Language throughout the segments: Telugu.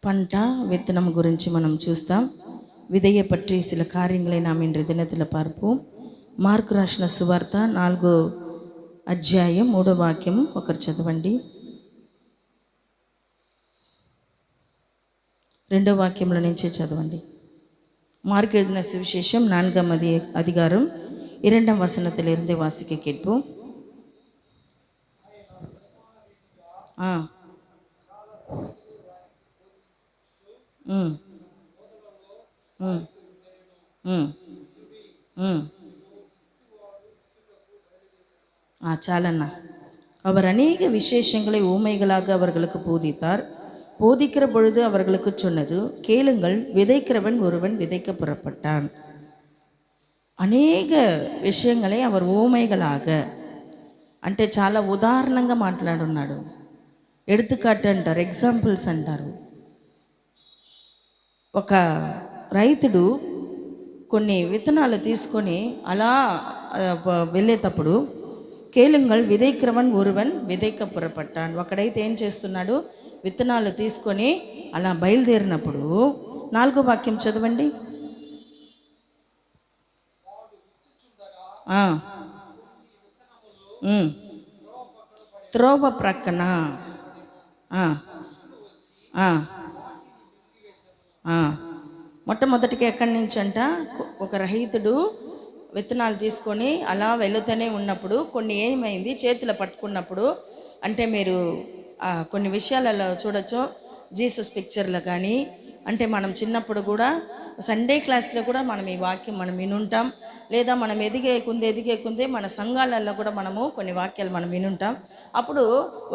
పంట విత్తనం గురించి మనం చూస్తాం. விதையை பற்றி சில காரியங்களை நாம் இன்று தினத்தில் பார்ப்போம். మార్కు రాసిన సువార్త 4వ అధ్యాయం 3వ వాక్యం ఒకరు చదవండి. 2వ వాక్యంలో నుంచి చదవండి. మార్కు எழுதின சுவிசேஷம் 4ஆம் அதிகாரம் 2ஆம் வசனத்திலிருந்து வாசிக்க கேட்போம். చాలన్నా. அவர் அநேக விசேஷங்களை ஊமைகளாக அவர்களுக்கு போதித்தார். போதிக்கிற பொழுது அவர்களுக்கு சொன்னது, கேளுங்கள், விதைக்கிறவன் ஒருவன் விதைக்க புறப்பட்டான். అనేక విషయங்களை அவர் ఊమైగలాగ అంటే చాలా ఉదాహరణంగా మాట్లాడున్నాడు. ఎడుతుకాటు అంటారు, ఎగ్జాంపుల్స్ అంటారు. ఒక రైతుడు కొన్ని విత్తనాలు తీసుకొని అలా వెళ్ళేటప్పుడు కేలుంగల్ విதைக்கிறవన్ ఒరువన్ విதைக்க పురపట్టాన్. ఒకడైతే ఏం చేస్తున్నాడు, విత్తనాలు తీసుకొని అలా బయలుదేరినప్పుడు 4వ వాక్యం చదవండి. త్రోవ ప్రక్కన మొట్టమొదటికి ఎక్కడి నుంచి అంట, ఒక రైతుడు విత్తనాలు తీసుకొని అలా వెళుతూనే ఉన్నప్పుడు కొన్ని ఏమైంది, చేతిలో పట్టుకున్నప్పుడు, అంటే మీరు కొన్ని విషయాలలో చూడొచ్చు, జీసస్ పిక్చర్లో కానీ, అంటే మనం చిన్నప్పుడు కూడా సండే క్లాస్లో కూడా మనం ఈ వాక్యం మనం వినుంటాం. లేదా మనం ఎదిగే కొందే మన సంఘాలలో కూడా మనము కొన్ని వాక్యాలు మనం వినుంటాం. అప్పుడు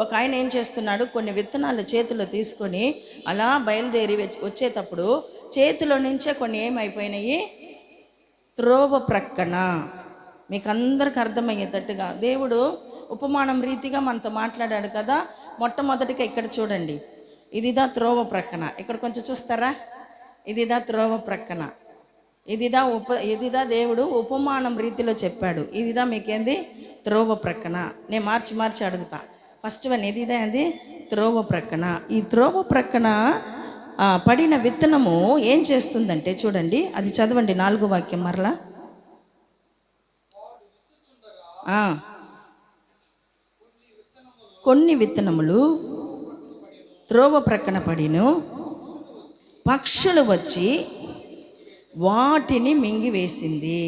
ఒక ఆయన ఏం చేస్తున్నాడు, కొన్ని విత్తనాలు చేతిలో తీసుకొని అలా బయలుదేరి వచ్చేటప్పుడు చేతిలో నుంచే కొన్ని ఏమైపోయినాయి, త్రోవ ప్రక్కన. మీకు అందరికి అర్థమయ్యేటట్టుగా దేవుడు ఉపమానం రీతిగా మనతో మాట్లాడాడు కదా. మొట్టమొదటిగా ఇక్కడ చూడండి, ఇదిదా త్రోవ ప్రక్కన. ఇక్కడ కొంచెం చూస్తారా, ఇదిదా త్రోవ ప్రక్కన, ఇదిదా దేవుడు ఉపమానం రీతిలో చెప్పాడు. ఇదిదా మీకేంది, త్రోవ ప్రక్కన. నేను మార్చి అడుగుతా. ఫస్ట్ వన్ ఇదిదా ఏంది, త్రోవ ప్రక్కన. ఈ త్రోవ ప్రక్కన పడిన విత్తనము ఏం చేస్తుందంటే చూడండి, అది చదవండి 4వ వాక్యం మరలా. కొన్ని విత్తనములు త్రోవ ప్రక్కన పడిను, పక్షులు వచ్చి వాటిని మింగివేసింది.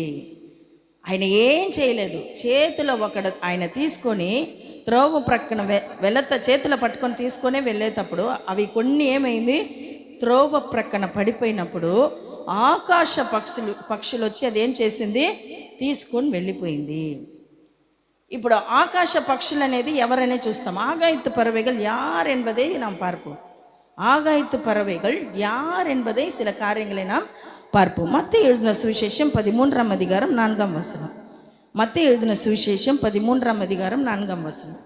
ఆయన ఏం చేయలేదు, చేతిలో ఆయన తీసుకొని త్రోవ ప్రక్కన చేతిలో పట్టుకొని తీసుకొని వెళ్ళేటప్పుడు అవి కొన్ని ఏమైంది, త్రోవ ప్రక్కన పడిపోయినప్పుడు ఆకాశ పక్షులు వచ్చి అదేం చేసింది, తీసుకొని వెళ్ళిపోయింది. ఇప్పుడు ఆకాశ పక్షులు అనేది ఎవరనే చూస్తాం. ஆகாயத்து பறவைகள் யார் என்பதை நாம் பார்ப்போம். ஆகாயத்து பறவைகள் யார் என்பதை சில காரியங்களை நாம் பார்ப்போம். மத்தேயு எழுதின சுவிசேஷம் 13ஆம் அதிகாரம் 4ஆம் வசனம். மத்தேயு எழுதின சுவிசேஷம் 13ஆம் அதிகாரம் 4ஆம் வசனம்.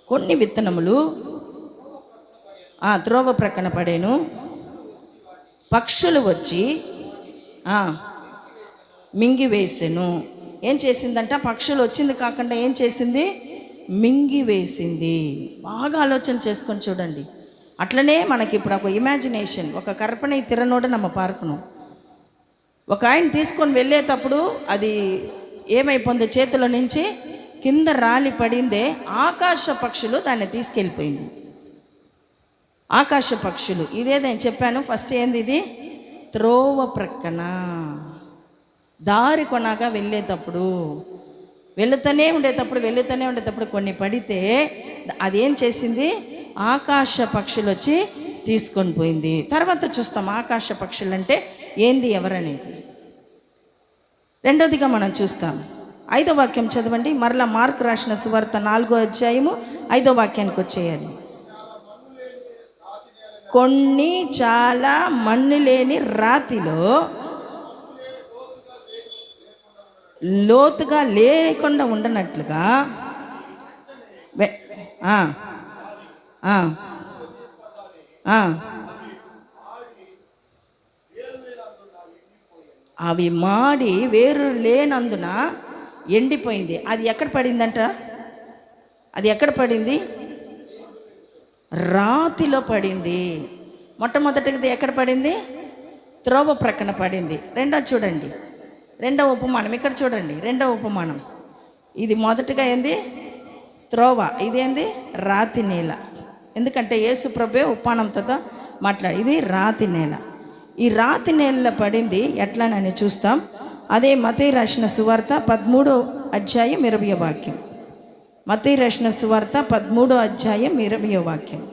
కొన్ని విత్తనములు త్రోవ ప్రక్కన పడేను, పక్షులు వచ్చి మింగివేసెను. ఏం చేసిందంట, పక్షులు వచ్చింది కాకుండా ఏం చేసింది, మింగివేసింది. బాగా ఆలోచన చేసుకొని చూడండి. అట్లనే మనకి ఇప్పుడు ఒక ఇమాజినేషన్, ఒక కற்பனை తిరనోడ நம்ம பார்க்கணும். ఒక ఆయన తీసుకొని వెళ్ళేటప్పుడు అది ఏమైపోయింది, చేతిలో నుంచి కింద రాలి పడిందే. ఆకాశ పక్షులు దాన్ని తీసుకెళ్ళిపోయింది. ఆకాశ పక్షులు ఇదేదో నేను చెప్పాను ఫస్ట్. ఏంది ఇది, త్రోవ ప్రక్కన. దారి కొనగా వెళుతూనే ఉండేటప్పుడు కొన్ని పడితే అదేం చేసింది, ఆకాశ పక్షులు వచ్చి తీసుకొని పోయింది. తర్వాత చూస్తాం ఆకాశ పక్షులు అంటే ఏంది, ఎవరనేది. రెండోదిగా మనం చూస్తాం. 5వ వాక్యం చదవండి మరలా. మార్కు రాసిన సువార్త 4వ అధ్యాయము 5వ వాక్యానికి వచ్చేయాలి. కొన్ని చాలా మన్ను లేని రాతిలో లోతుగా లేకుండా ఉండనట్లుగా అవి మాడి వేరు లేనందున ఎండిపోయింది. అది ఎక్కడ పడిందంట? అది ఎక్కడ పడింది? రాతిలో పడింది. మొట్టమొదటిది ఎక్కడ పడింది? త్రోవ ప్రక్కన పడింది. రెండో చూడండి, రెండవ ఉపమానం ఇక్కడ చూడండి. రెండవ ఉపమానం ఇది మొదటిగా ఏంది? త్రోవ. ఇదేంది? రాతి నేల. ఎందుకంటే యేసు ప్రభువే ఉపమానంతో మాట్లాడి ఇది రాతి నేల. ఈ రాతి నేలలో పడింది ఎట్లానని చూస్తాం. అదే మత్తయి రాసిన సువార్త 13వ అధ్యాయం 20వ వాక్యం. మత్తయి రాసిన సువార్త 13వ అధ్యాయం 20వ వాక్యం.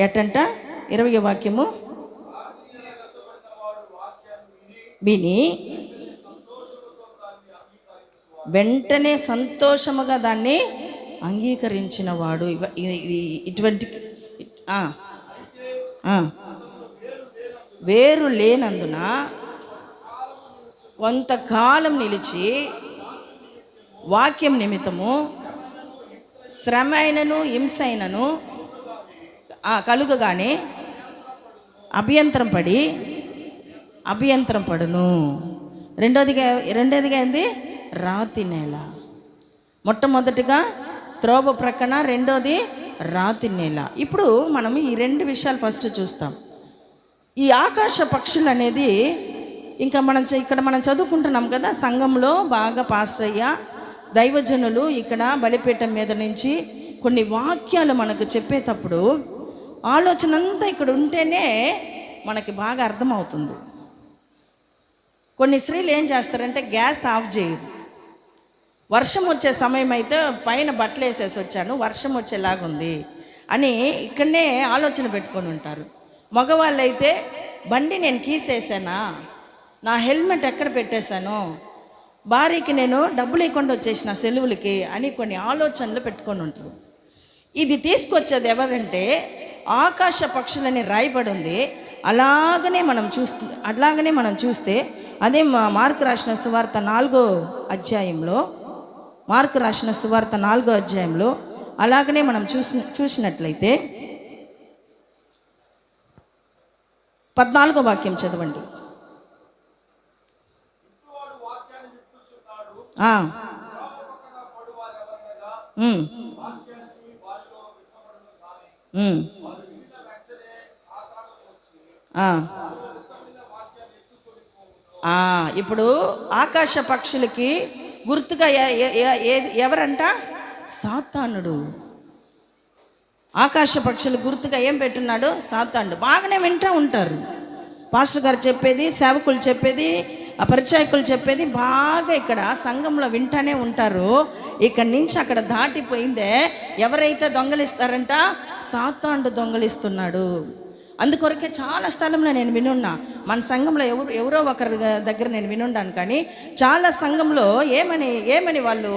ఎట్టంట 20వ వాక్యము, విని వెంటనే సంతోషముగా దాన్ని అంగీకరించిన వాడు. ఇటువంటి వేరు లేనందున కొంతకాలం నిలిచి వాక్యం నిమిత్తము శ్రమ అయినను హింస అయినను కలుగగానే అభ్యంతరం పడును. రెండోదిగా ఏంది? రాతి నేల. మొట్టమొదటిగా త్రోవ ప్రక్కన, రెండోది రాతి నేల. ఇప్పుడు మనం ఈ రెండు విషయాలు ఫస్ట్ చూస్తాం. ఈ ఆకాశ పక్షులు అనేది ఇంకా ఇక్కడ మనం చదువుకుంటున్నాం కదా, సంఘంలో బాగా పాస్టర్ అయ్యా దైవజనులు ఇక్కడ బలిపీఠం మీద నుంచి కొన్ని వాక్యాలు మనకు చెప్పేటప్పుడు ఆలోచన అంతా ఇక్కడ ఉంటేనే మనకి బాగా అర్థమవుతుంది. కొన్ని స్త్రీలు ఏం చేస్తారంటే గ్యాస్ ఆఫ్ చేయరు. వర్షం వచ్చే సమయం అయితే పైన బట్టలు వేసేసి వచ్చాను, వర్షం వచ్చేలాగుంది అని ఇక్కడనే ఆలోచన పెట్టుకొని ఉంటారు. మగవాళ్ళు అయితే బండి నేను కీసేసానా, నా హెల్మెట్ ఎక్కడ పెట్టేశాను, భార్యకి నేను డబ్బులు ఇవ్వకుండా వచ్చేసిన సెలవులకి అని కొన్ని ఆలోచనలు పెట్టుకొని ఉంటారు. ఇది తీసుకొచ్చేది ఎవరంటే ఆకాశ పక్షులని రాయబడి ఉంది. అలాగనే మనం చూస్తే అదే మార్కు రాసిన సువార్త 4వ అధ్యాయంలో అలాగనే మనం చూసినట్లయితే 14వ వాక్యం చదవండి. ఇప్పుడు ఆకాశ పక్షులకి గుర్తుగా ఎవరంట? సాతానుడు. ఆకాశ పక్షుల గుర్తుగా ఏం పెట్టున్నాడు? సాతానుడు. బాగానే వింటూ ఉంటారు. పాస్టర్ గారు చెప్పేది, సేవకులు చెప్పేది, పరిచాయకులు చెప్పేది బాగా ఇక్కడ సంఘంలో వింటానే ఉంటారు. ఇక్కడి నుంచి అక్కడ దాటిపోయిందే ఎవరైతే దొంగలిస్తారంట? సాతానుడు దొంగలిస్తున్నాడు. అందుకొరకే చాలా స్థలంలో నేను వినున్నా. మన సంఘంలో ఎవరో ఒకరి దగ్గర నేను వినుండాను. కానీ చాలా సంఘంలో ఏమని వాళ్ళు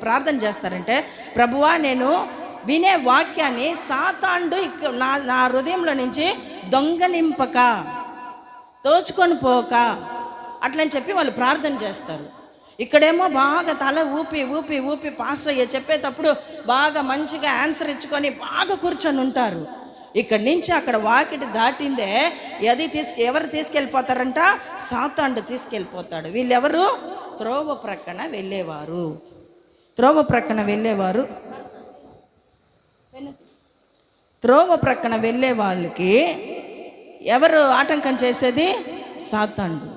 ప్రార్థన చేస్తారంటే, ప్రభువా నేను వినే వాక్యాన్ని సాతానుడు నా హృదయంలో నుంచి దొంగలింపక, దోచుకొని పోక అట్లని చెప్పి వాళ్ళు ప్రార్థన చేస్తారు. ఇక్కడేమో బాగా తల ఊపి పాస్టర్ అయ్యే చెప్పేటప్పుడు బాగా మంచిగా ఆన్సర్ ఇచ్చుకొని బాగా కూర్చొని ఉంటారు. ఇక్కడి నుంచి అక్కడ వాకిటి దాటిందే ఎవరు తీసుకెళ్ళిపోతారంట? సాతానుడు తీసుకెళ్ళిపోతాడు. వీళ్ళెవరు? త్రోవ ప్రక్కన వెళ్ళే వాళ్ళకి ఎవరు ఆటంకం చేసేది? సాతానుడు.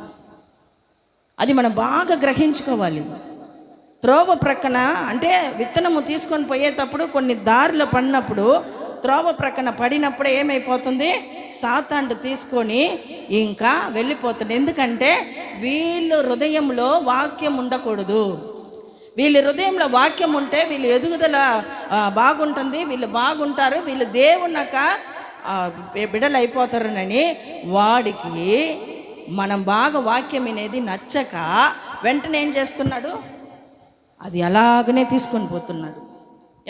అది మనం బాగా గ్రహించుకోవాలి. త్రోవ ప్రక్కన అంటే విత్తనము తీసుకొని పోయేటప్పుడు కొన్ని దారిలో పడినప్పుడు, త్రోవ ప్రక్కన పడినప్పుడు ఏమైపోతుంది? సాతానుడు తీసుకొని ఇంకా వెళ్ళిపోతుంది. ఎందుకంటే వీళ్ళు హృదయంలో వాక్యం ఉండకూడదు. వీళ్ళ హృదయంలో వాక్యం ఉంటే వీళ్ళు ఎదుగుదల బాగుంటుంది, వీళ్ళు బాగుంటారు, వీళ్ళు దేవునక బిడ్డలు అయిపోతారనని వాడికి మనం బాగా వాక్యం అనేది నచ్చక వెంటనే ఏం చేస్తున్నాడు? అది అలాగనే తీసుకొని పోతున్నాడు.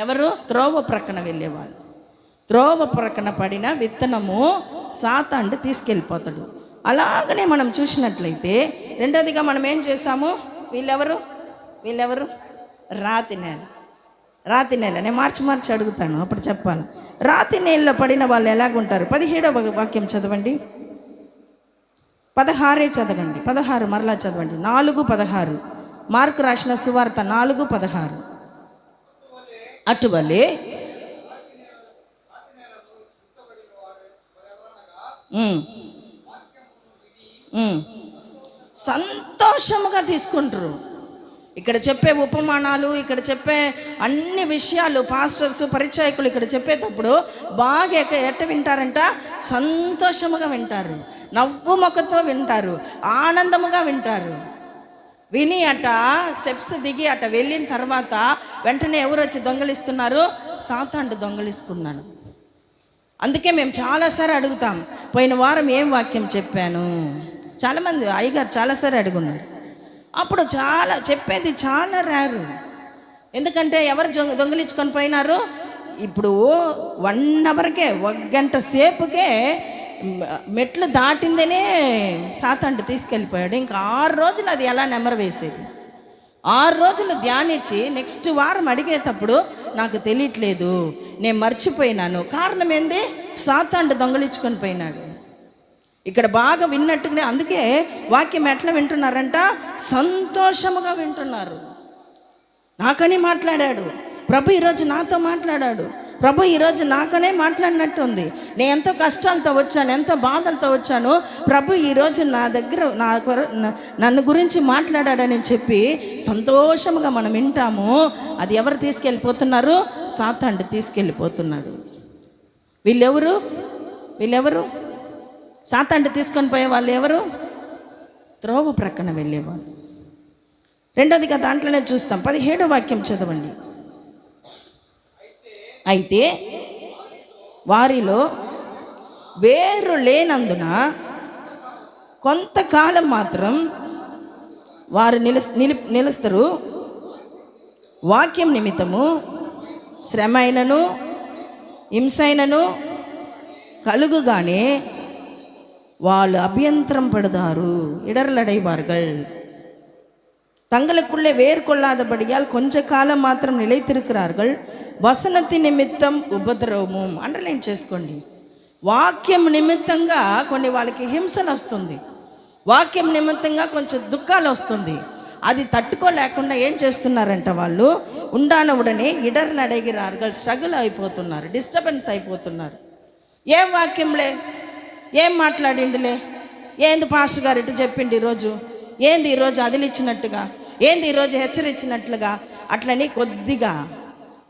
ఎవరు? త్రోవ ప్రక్కన వెళ్ళేవాళ్ళు. త్రోవ ప్రక్కన పడిన విత్తనము సాతానుడు తీసుకెళ్ళిపోతాడు. అలాగనే మనం చూసినట్లయితే రెండోదిగా మనం ఏం చేసాము? వీళ్ళెవరు వీళ్ళెవరు రాతి నేల. రాతి నేల. నేను మార్చి అడుగుతాను, అప్పుడు చెప్పాలి. రాతి నేలలో పడిన వాళ్ళు ఎలాగుంటారు? 17వ వాక్యం చదవండి. 16 చదవండి. 16 మరలా చదవండి. 4:16 మార్కు రాసిన సువార్త 4:16. అటువలే సంతోషముగా తీసుకుంటారు. ఇక్కడ చెప్పే ఉపమానాలు, ఇక్కడ చెప్పే అన్ని విషయాలు పాస్టర్స్, పరిచాయకులు ఇక్కడ చెప్పేటప్పుడు బాగా ఎట్ట వింటారంట? సంతోషముగా వింటారు, నవ్వు మొక్కతో వింటారు, ఆనందముగా వింటారు. విని అట స్టెప్స్ దిగి అట వెళ్ళిన తర్వాత వెంటనే ఎవరు వచ్చి దొంగలిస్తున్నారు? సాతాను దొంగలిస్తున్నాడు. అందుకే మేము చాలాసార్లు అడుగుతాం, పోయిన వారం ఏం వాక్యం చెప్పాను? చాలామంది అయ్యగారు చాలాసార్లు అడుగున్నారు. అప్పుడు చెప్పేది చాలా రేరు. ఎందుకంటే ఎవరు దొంగిలించుకొని పోయినారు? ఇప్పుడు 1 అవర్కే 1 గంట సేపుకే మెట్లు దాటిందనే సాతాను తీసుకెళ్ళిపోయాడు. ఇంకా 6 రోజులు అది ఎలా నెమరు వేసేది? 6 రోజులు ధ్యానించి నెక్స్ట్ వారం అడిగేటప్పుడు నాకు తెలియట్లేదు, నేను మర్చిపోయినాను. కారణం ఏంది? సాతాను దొంగలించుకొని పోయినాడు. ఇక్కడ బాగా విన్నట్టుగానే, అందుకే వాక్యం ఎట్లా వింటున్నారంట? సంతోషముగా వింటున్నారు. నాకని మాట్లాడాడు ప్రభు, ఈరోజు నాతో మాట్లాడాడు ప్రభు, ఈరోజు నాకనే మాట్లాడినట్టు ఉంది. నేను ఎంతో కష్టాలతో వచ్చాను, ఎంతో బాధలతో వచ్చాను, ప్రభు ఈరోజు నా దగ్గర నన్ను గురించి మాట్లాడాడని చెప్పి సంతోషముగా మనం వింటాము. అది ఎవరు తీసుకెళ్ళిపోతున్నారు? సాతాను తీసుకెళ్ళిపోతున్నాడు. వీళ్ళెవరు? సాతాను తీసుకొని పోయే వాళ్ళు ఎవరు? త్రోవ ప్రక్కన వెళ్ళేవాళ్ళు. రెండోదిగా దాంట్లోనే చూస్తాం. 17వ వాక్యం చదవండి. అయితే వారిలో వేరు లేనందున కొంతకాలం మాత్రం వారు నిలుస్తారు. వాక్యం నిమిత్తము శ్రమ అయినను హింసైనను కలుగుగానే వాళ్ళు அபியந்திரம் படுதாரு, இடரலடைவார்கள். தங்களுக்குள்ளே வேர் கொள்ளாதபடியால் கொஞ்ச காலம் మాత్రం నిలైతిరుக்கிறார்கள். వసనతి నిమిత్తం ఉపద్రవము. అండర్లైన్ చేసుకోండి. వాక్యం నిమిత్తంగా కొన్ని వాళ్ళకి హింసలు వస్తుంది, వాక్యం నిమిత్తంగా కొంచెం దుఃఖాలు వస్తుంది. అది తట్టుకోలేకుండా ఏం చేస్తున్నారంట? వాళ్ళు ఉండానవుడనే ఇడర్లు అడిగిరాர்கள், స్ట్రగుల్ అయిపోతున్నారు, డిస్టర్బెన్స్ అయిపోతున్నారు. ఏం వాక్యంలే, ఏం మాట్లాడిండులే, ఏంది పాస్టర్ గారు ఇటు చెప్పిండు ఈరోజు, ఏంది ఈరోజు అదిలిచ్చినట్టుగా, ఏంది ఈరోజు హెచ్చరించినట్లుగా, అట్లని కొద్దిగా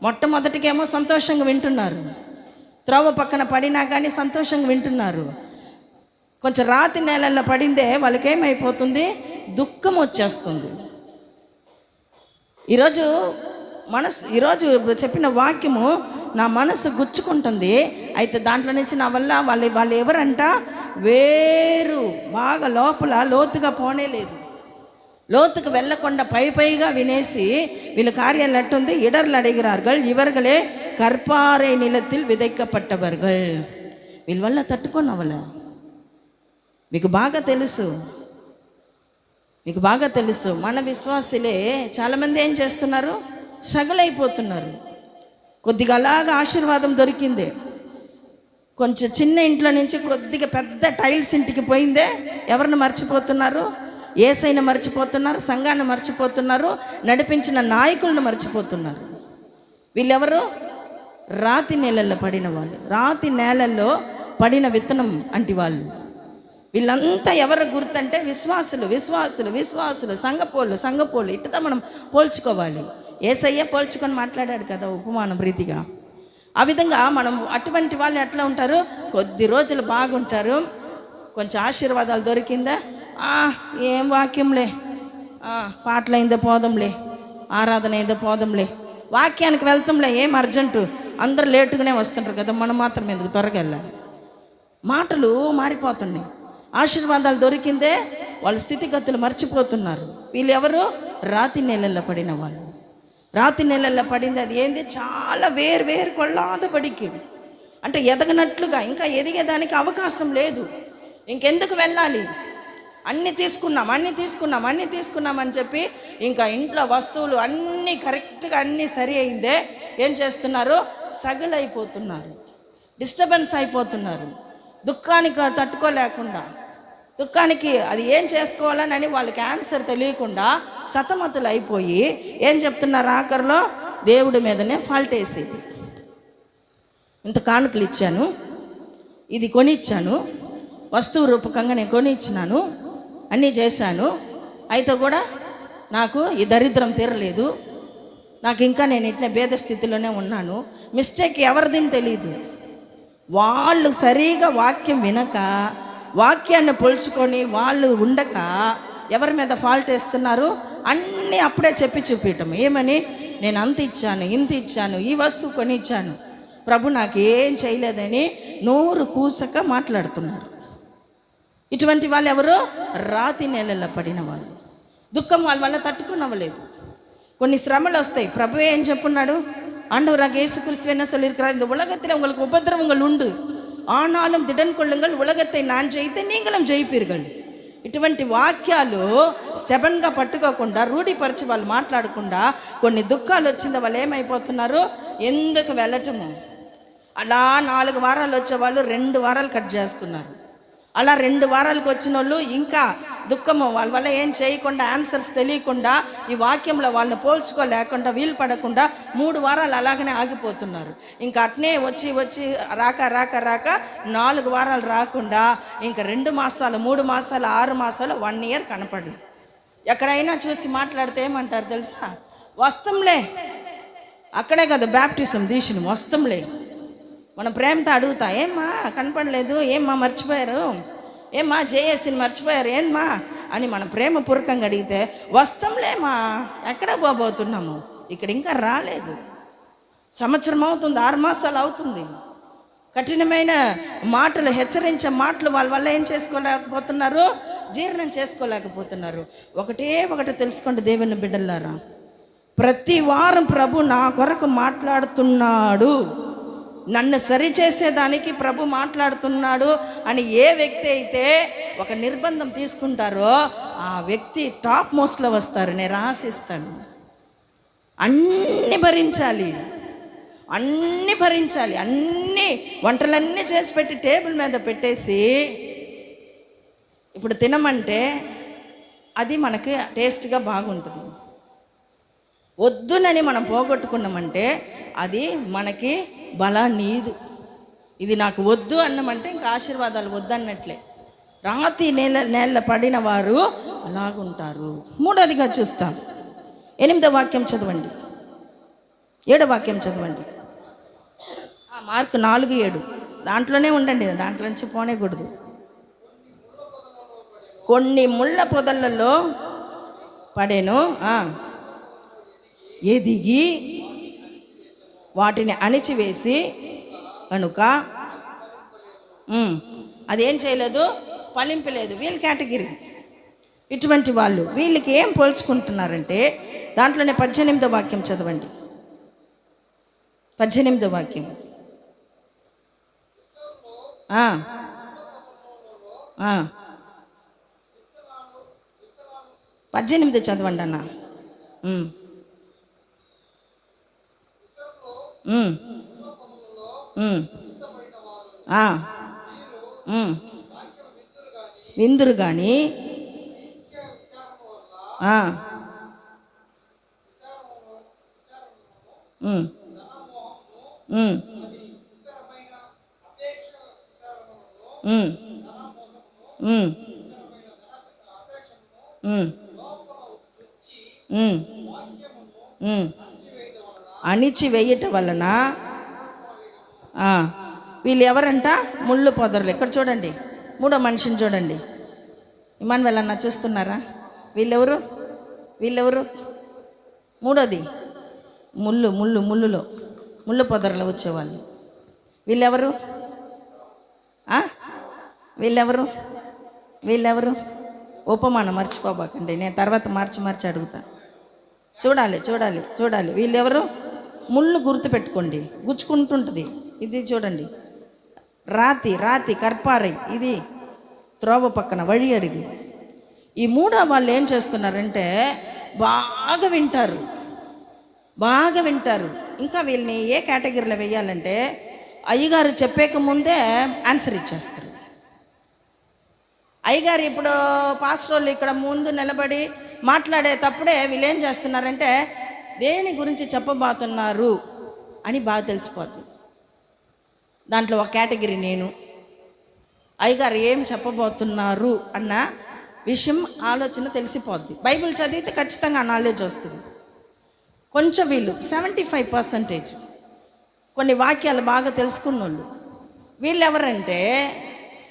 మొట్టమొదటికేమో సంతోషంగా వింటున్నారు, త్రోవ పక్కన పడినా కానీ సంతోషంగా వింటున్నారు. కొంచెం రాతి నేలల్లో పడిందే వాళ్ళకేమైపోతుంది? దుఃఖం వచ్చేస్తుంది. ఈరోజు చెప్పిన వాక్యము నా మనసు గుచ్చుకుంటుంది. అయితే దాంట్లో నుంచి నా వల్ల వాళ్ళు ఎవరంట? వేరు బాగా లోపల లోతుగా పోనేలేదు, లోతుకు వెళ్ళకుండా పైగా వినేసి వీళ్ళ కార్యాలు ఎట్టుంది? இடர்ல அடைகிறார்கள், இவர்களே கற்பாறை நிலத்தில் விதைக்கப்பட்டவர்கள். వీళ్ళ వల్ల తట్టుకోనవల. మీకు బాగా తెలుసు మన విశ్వాసులే చాలామంది ఏం చేస్తున్నారు? స్ట్రగుల్ అయిపోతున్నారు. కొద్దిగా అలాగా ఆశీర్వాదం దొరికిందే, కొంచెం చిన్న ఇంట్లో నుంచి కొద్దిగా పెద్ద టైల్స్ ఇంటికి పోయిందే, ఎవరిని మర్చిపోతున్నారు? యేసయ్యను మర్చిపోతున్నారు, సంఘాన్ని మర్చిపోతున్నారు, నడిపించిన నాయకులను మర్చిపోతున్నారు. వీళ్ళెవరు? రాతి నేలల్లో పడిన వాళ్ళు, రాతి నేలల్లో పడిన విత్తనం అంటి వాళ్ళు. వీళ్ళంతా ఎవరు గుర్తంటే విశ్వాసులు, సంఘపోళ్ళు. ఇట్టతో మనం పోల్చుకోవాలి. యేసయ్య పోల్చుకొని మాట్లాడాడు కదా ఉపమానం రీతిగా. ఆ విధంగా మనం అటువంటి వాళ్ళు ఎట్లా ఉంటారు? కొద్ది రోజులు బాగుంటారు, కొంచెం ఆశీర్వాదాలు దొరికిందా, ఏం వాక్యంలే, పాటలు అయిందో పోదంలే, ఆరాధన అయిందో పోదంలే, వాక్యానికి వెళ్తాంలే, ఏం అర్జెంటు, అందరూ లేటుగానే వస్తుంటారు కదా, మనం మాత్రం ఎందుకు త్వరగా వెళ్ళాలి. మాటలు మారిపోతున్నాయి, ఆశీర్వాదాలు దొరికిందే వాళ్ళ స్థితిగతులు మర్చిపోతున్నారు. వీళ్ళు ఎవరు? రాతి నెలల్లో పడిన వాళ్ళు. రాతి నెలల్లో పడింది అది ఏంది? చాలా వేరు కొల్లాద బడికి, అంటే ఎదగనట్లుగా, ఇంకా ఎదిగేదానికి అవకాశం లేదు. ఇంకెందుకు వెళ్ళాలి? అన్నీ తీసుకున్నాం అని చెప్పి ఇంకా ఇంట్లో వస్తువులు అన్నీ కరెక్ట్గా అన్నీ సరి అయిందే ఏం చేస్తున్నారు? స్ట్రగుల్ అయిపోతున్నారు, డిస్టర్బెన్స్ అయిపోతున్నారు, దుఃఖానికి తట్టుకోలేకుండా, దుఃఖానికి అది ఏం చేసుకోవాలని వాళ్ళకి ఆన్సర్ తెలియకుండా సతమతులు అయిపోయి ఏం చెప్తున్నారు? ఆఖరిలో దేవుడి మీదనే ఫాల్ట్ వేసేది. ఇంత కానుకలు ఇచ్చాను, ఇది కొనిచ్చాను, వస్తువు రూపకంగా నేను కొనిచ్చినాను, అన్నీ చేశాను, అయితే కూడా నాకు ఈ దరిద్రం తీరలేదు, నాకు ఇంకా నేను ఇట్లా భేద స్థితిలోనే ఉన్నాను. మిస్టేక్ ఎవరిదని తెలియదు. వాళ్ళు సరిగా వాక్యం వినక, వాక్యాన్ని పొలుచుకొని వాళ్ళు ఉండక ఎవరి మీద ఫాల్ట్ వేస్తున్నారు? అన్నీ అప్పుడే చెప్పి చూపించటం. ఏమని? నేను అంత ఇచ్చాను, ఇంత ఇచ్చాను, ఈ వస్తువు కొని ఇచ్చాను, ప్రభు నాకు ఏం చేయలేదని నోరు కూసక మాట్లాడుతున్నారు. ఇటువంటి వాళ్ళు ఎవరు? రాతి నేలల్లో పడిన వాళ్ళు. దుఃఖం వాళ్ళ వల్ల తట్టుకునవ్వలేదు. కొన్ని శ్రమలు వస్తాయి. ప్రభు ఏం చెప్పున్నాడు? ஆண்டவராக இயேசு கிறிஸ்து என்ன சொல்லியிருக்கிறார்? இந்த உலகத்தில் உங்களுக்கு உபத்திரவங்கள் உண்டு, ஆனாலும் திடன் கொள்ளுங்கள், உலகத்தை நான் ஜெயித்தேன், நீங்களும் ஜெயிப்பீர்கள். ఇటువంటి వాక్యాలు స్టెబన్గా పట్టుకోకుండా, రూఢిపరిచి వాళ్ళు మాట్లాడకుండా కొన్ని దుఃఖాలు వచ్చింది వాళ్ళు ఏమైపోతున్నారు? ఎందుకు వెళ్ళటము? అలా 4 వారాలు వచ్చే వాళ్ళు 2 వారాలు కట్ చేస్తున్నారు. అలా 2 వారాలకు వచ్చిన వాళ్ళు ఇంకా దుఃఖము వాళ్ళ వల్ల ఏం చేయకుండా, ఆన్సర్స్ తెలియకుండా, ఈ వాక్యంలో వాళ్ళని పోల్చుకోలేకుండా, వీలు పడకుండా 3 వారాలు అలాగనే ఆగిపోతున్నారు. ఇంకా అట్నే వచ్చి రాక 4 వారాలు రాకుండా ఇంకా 2 మాసాలు, 3 మాసాలు, 6 మాసాలు, 1 ఇయర్ కనపడదు. ఎక్కడైనా చూసి మాట్లాడితే ఏమంటారు తెలుసా? వస్తంలే. అక్కడే కదా బ్యాప్టిజం తీసిన, వస్తంలే. మనం ప్రేమతో అడుగుతా, ఏమ్మా కనపడలేదు, ఏమ్మా మర్చిపోయారు, ఏమ్మా జేఏసీని మర్చిపోయారు ఏంమ్మా అని మనం ప్రేమపూర్వకంగా అడిగితే, వస్తాంలేమా, ఎక్కడ పోబోతున్నాము, ఇక్కడ ఇంకా రాలేదు, సంవత్సరం అవుతుంది, 6 మాసాలు అవుతుంది. కఠినమైన మాటలు, హెచ్చరించే మాటలు వాళ్ళ వల్ల ఏం చేసుకోలేకపోతున్నారు? జీర్ణం చేసుకోలేకపోతున్నారు. ఒకటి తెలుసుకోండి దేవుని బిడ్డలారా, ప్రతి వారం ప్రభు నా కొరకు మాట్లాడుతున్నాడు, నన్ను సరిచేసేదానికి ప్రభు మాట్లాడుతున్నాడు అని ఏ వ్యక్తి అయితే ఒక నిర్బంధం తీసుకుంటారో ఆ వ్యక్తి టాప్ మోస్ట్లో వస్తారు. నేను రాసిస్తాను. అన్నీ భరించాలి, అన్నీ వంటలన్నీ చేసి పెట్టి టేబుల్ మీద పెట్టేసి ఇప్పుడు తినమంటే అది మనకి టేస్ట్గా బాగుంటుంది. వద్దునని మనం పోగొట్టుకున్నామంటే అది మనకి బలాన్ని నీదు. ఇది నాకు వద్దు అన్నమంటే ఇంకా ఆశీర్వాదాలు వద్దన్నట్లే. రాతి నేల పడిన వారు అలాగుంటారు. 3వదిగా చూస్తాం. 8వ వాక్యం చదవండి, 7వ వాక్యం చదవండి. మార్కు 4:7 దాంట్లోనే ఉండండి, దాంట్లో నుంచి పోనేకూడదు. కొన్ని ముళ్ళ పొదలలో పడేను, ఎదిగి వాటిని అణిచివేసి కనుక అదేం చేయలేదు, ఫలింపలేదు. వీళ్ళ కేటగిరీ ఇటువంటి వాళ్ళు. వీళ్ళకి ఏం పోల్చుకుంటున్నారంటే దాంట్లోనే 18వ వాక్యం చదవండి, 18వ వాక్యం. 18 చదవండి అన్న. విందురు కానీ అణిచివేయటం వలన వీళ్ళు ఎవరంట? ముళ్ళు పొదరులు. ఇక్కడ చూడండి, 3వ మనిషిని చూడండి. ఇమానువేల్ అన్న చూస్తున్నారా? వీళ్ళెవరు? 3వది ముళ్ళు పొదరులో వచ్చేవాళ్ళు. వీళ్ళెవరు? ఉపమానం మర్చిపోబాకండి, నేను తర్వాత మార్చి అడుగుతా. చూడాలి. వీళ్ళెవరు? ముళ్ళు గుర్తుపెట్టుకోండి, గుచ్చుకుంటుంటుంది. ఇది చూడండి, రాతి కర్పారై, ఇది త్రోవ పక్కన వడి అరిగి. ఈ మూడో వాళ్ళు ఏం చేస్తున్నారంటే బాగా వింటారు, బాగా వింటారు. ఇంకా వీళ్ళని ఏ కేటగిరీలో వేయాలంటే అయ్యగారు చెప్పేక ముందే ఆన్సర్ ఇచ్చేస్తారు. అయ్యగారు ఇప్పుడు పాస్టర్ వాళ్ళు ఇక్కడ ముందు నిలబడి మాట్లాడేటప్పుడే వీళ్ళు ఏం చేస్తున్నారంటే దేని గురించి చెప్పబోతున్నారు అని బాగా తెలిసిపోతుంది. దాంట్లో ఒక కేటగిరీ నేను. అయ్యగారు ఏం చెప్పబోతున్నారు అన్న విషయం ఆలోచన తెలిసిపోద్ది. బైబిల్ చదివితే ఖచ్చితంగా ఆ నాలెడ్జ్ వస్తుంది. కొంచెం వీళ్ళు 75% కొన్ని వాక్యాలు బాగా తెలుసుకున్న వాళ్ళు. వీళ్ళు ఎవరంటే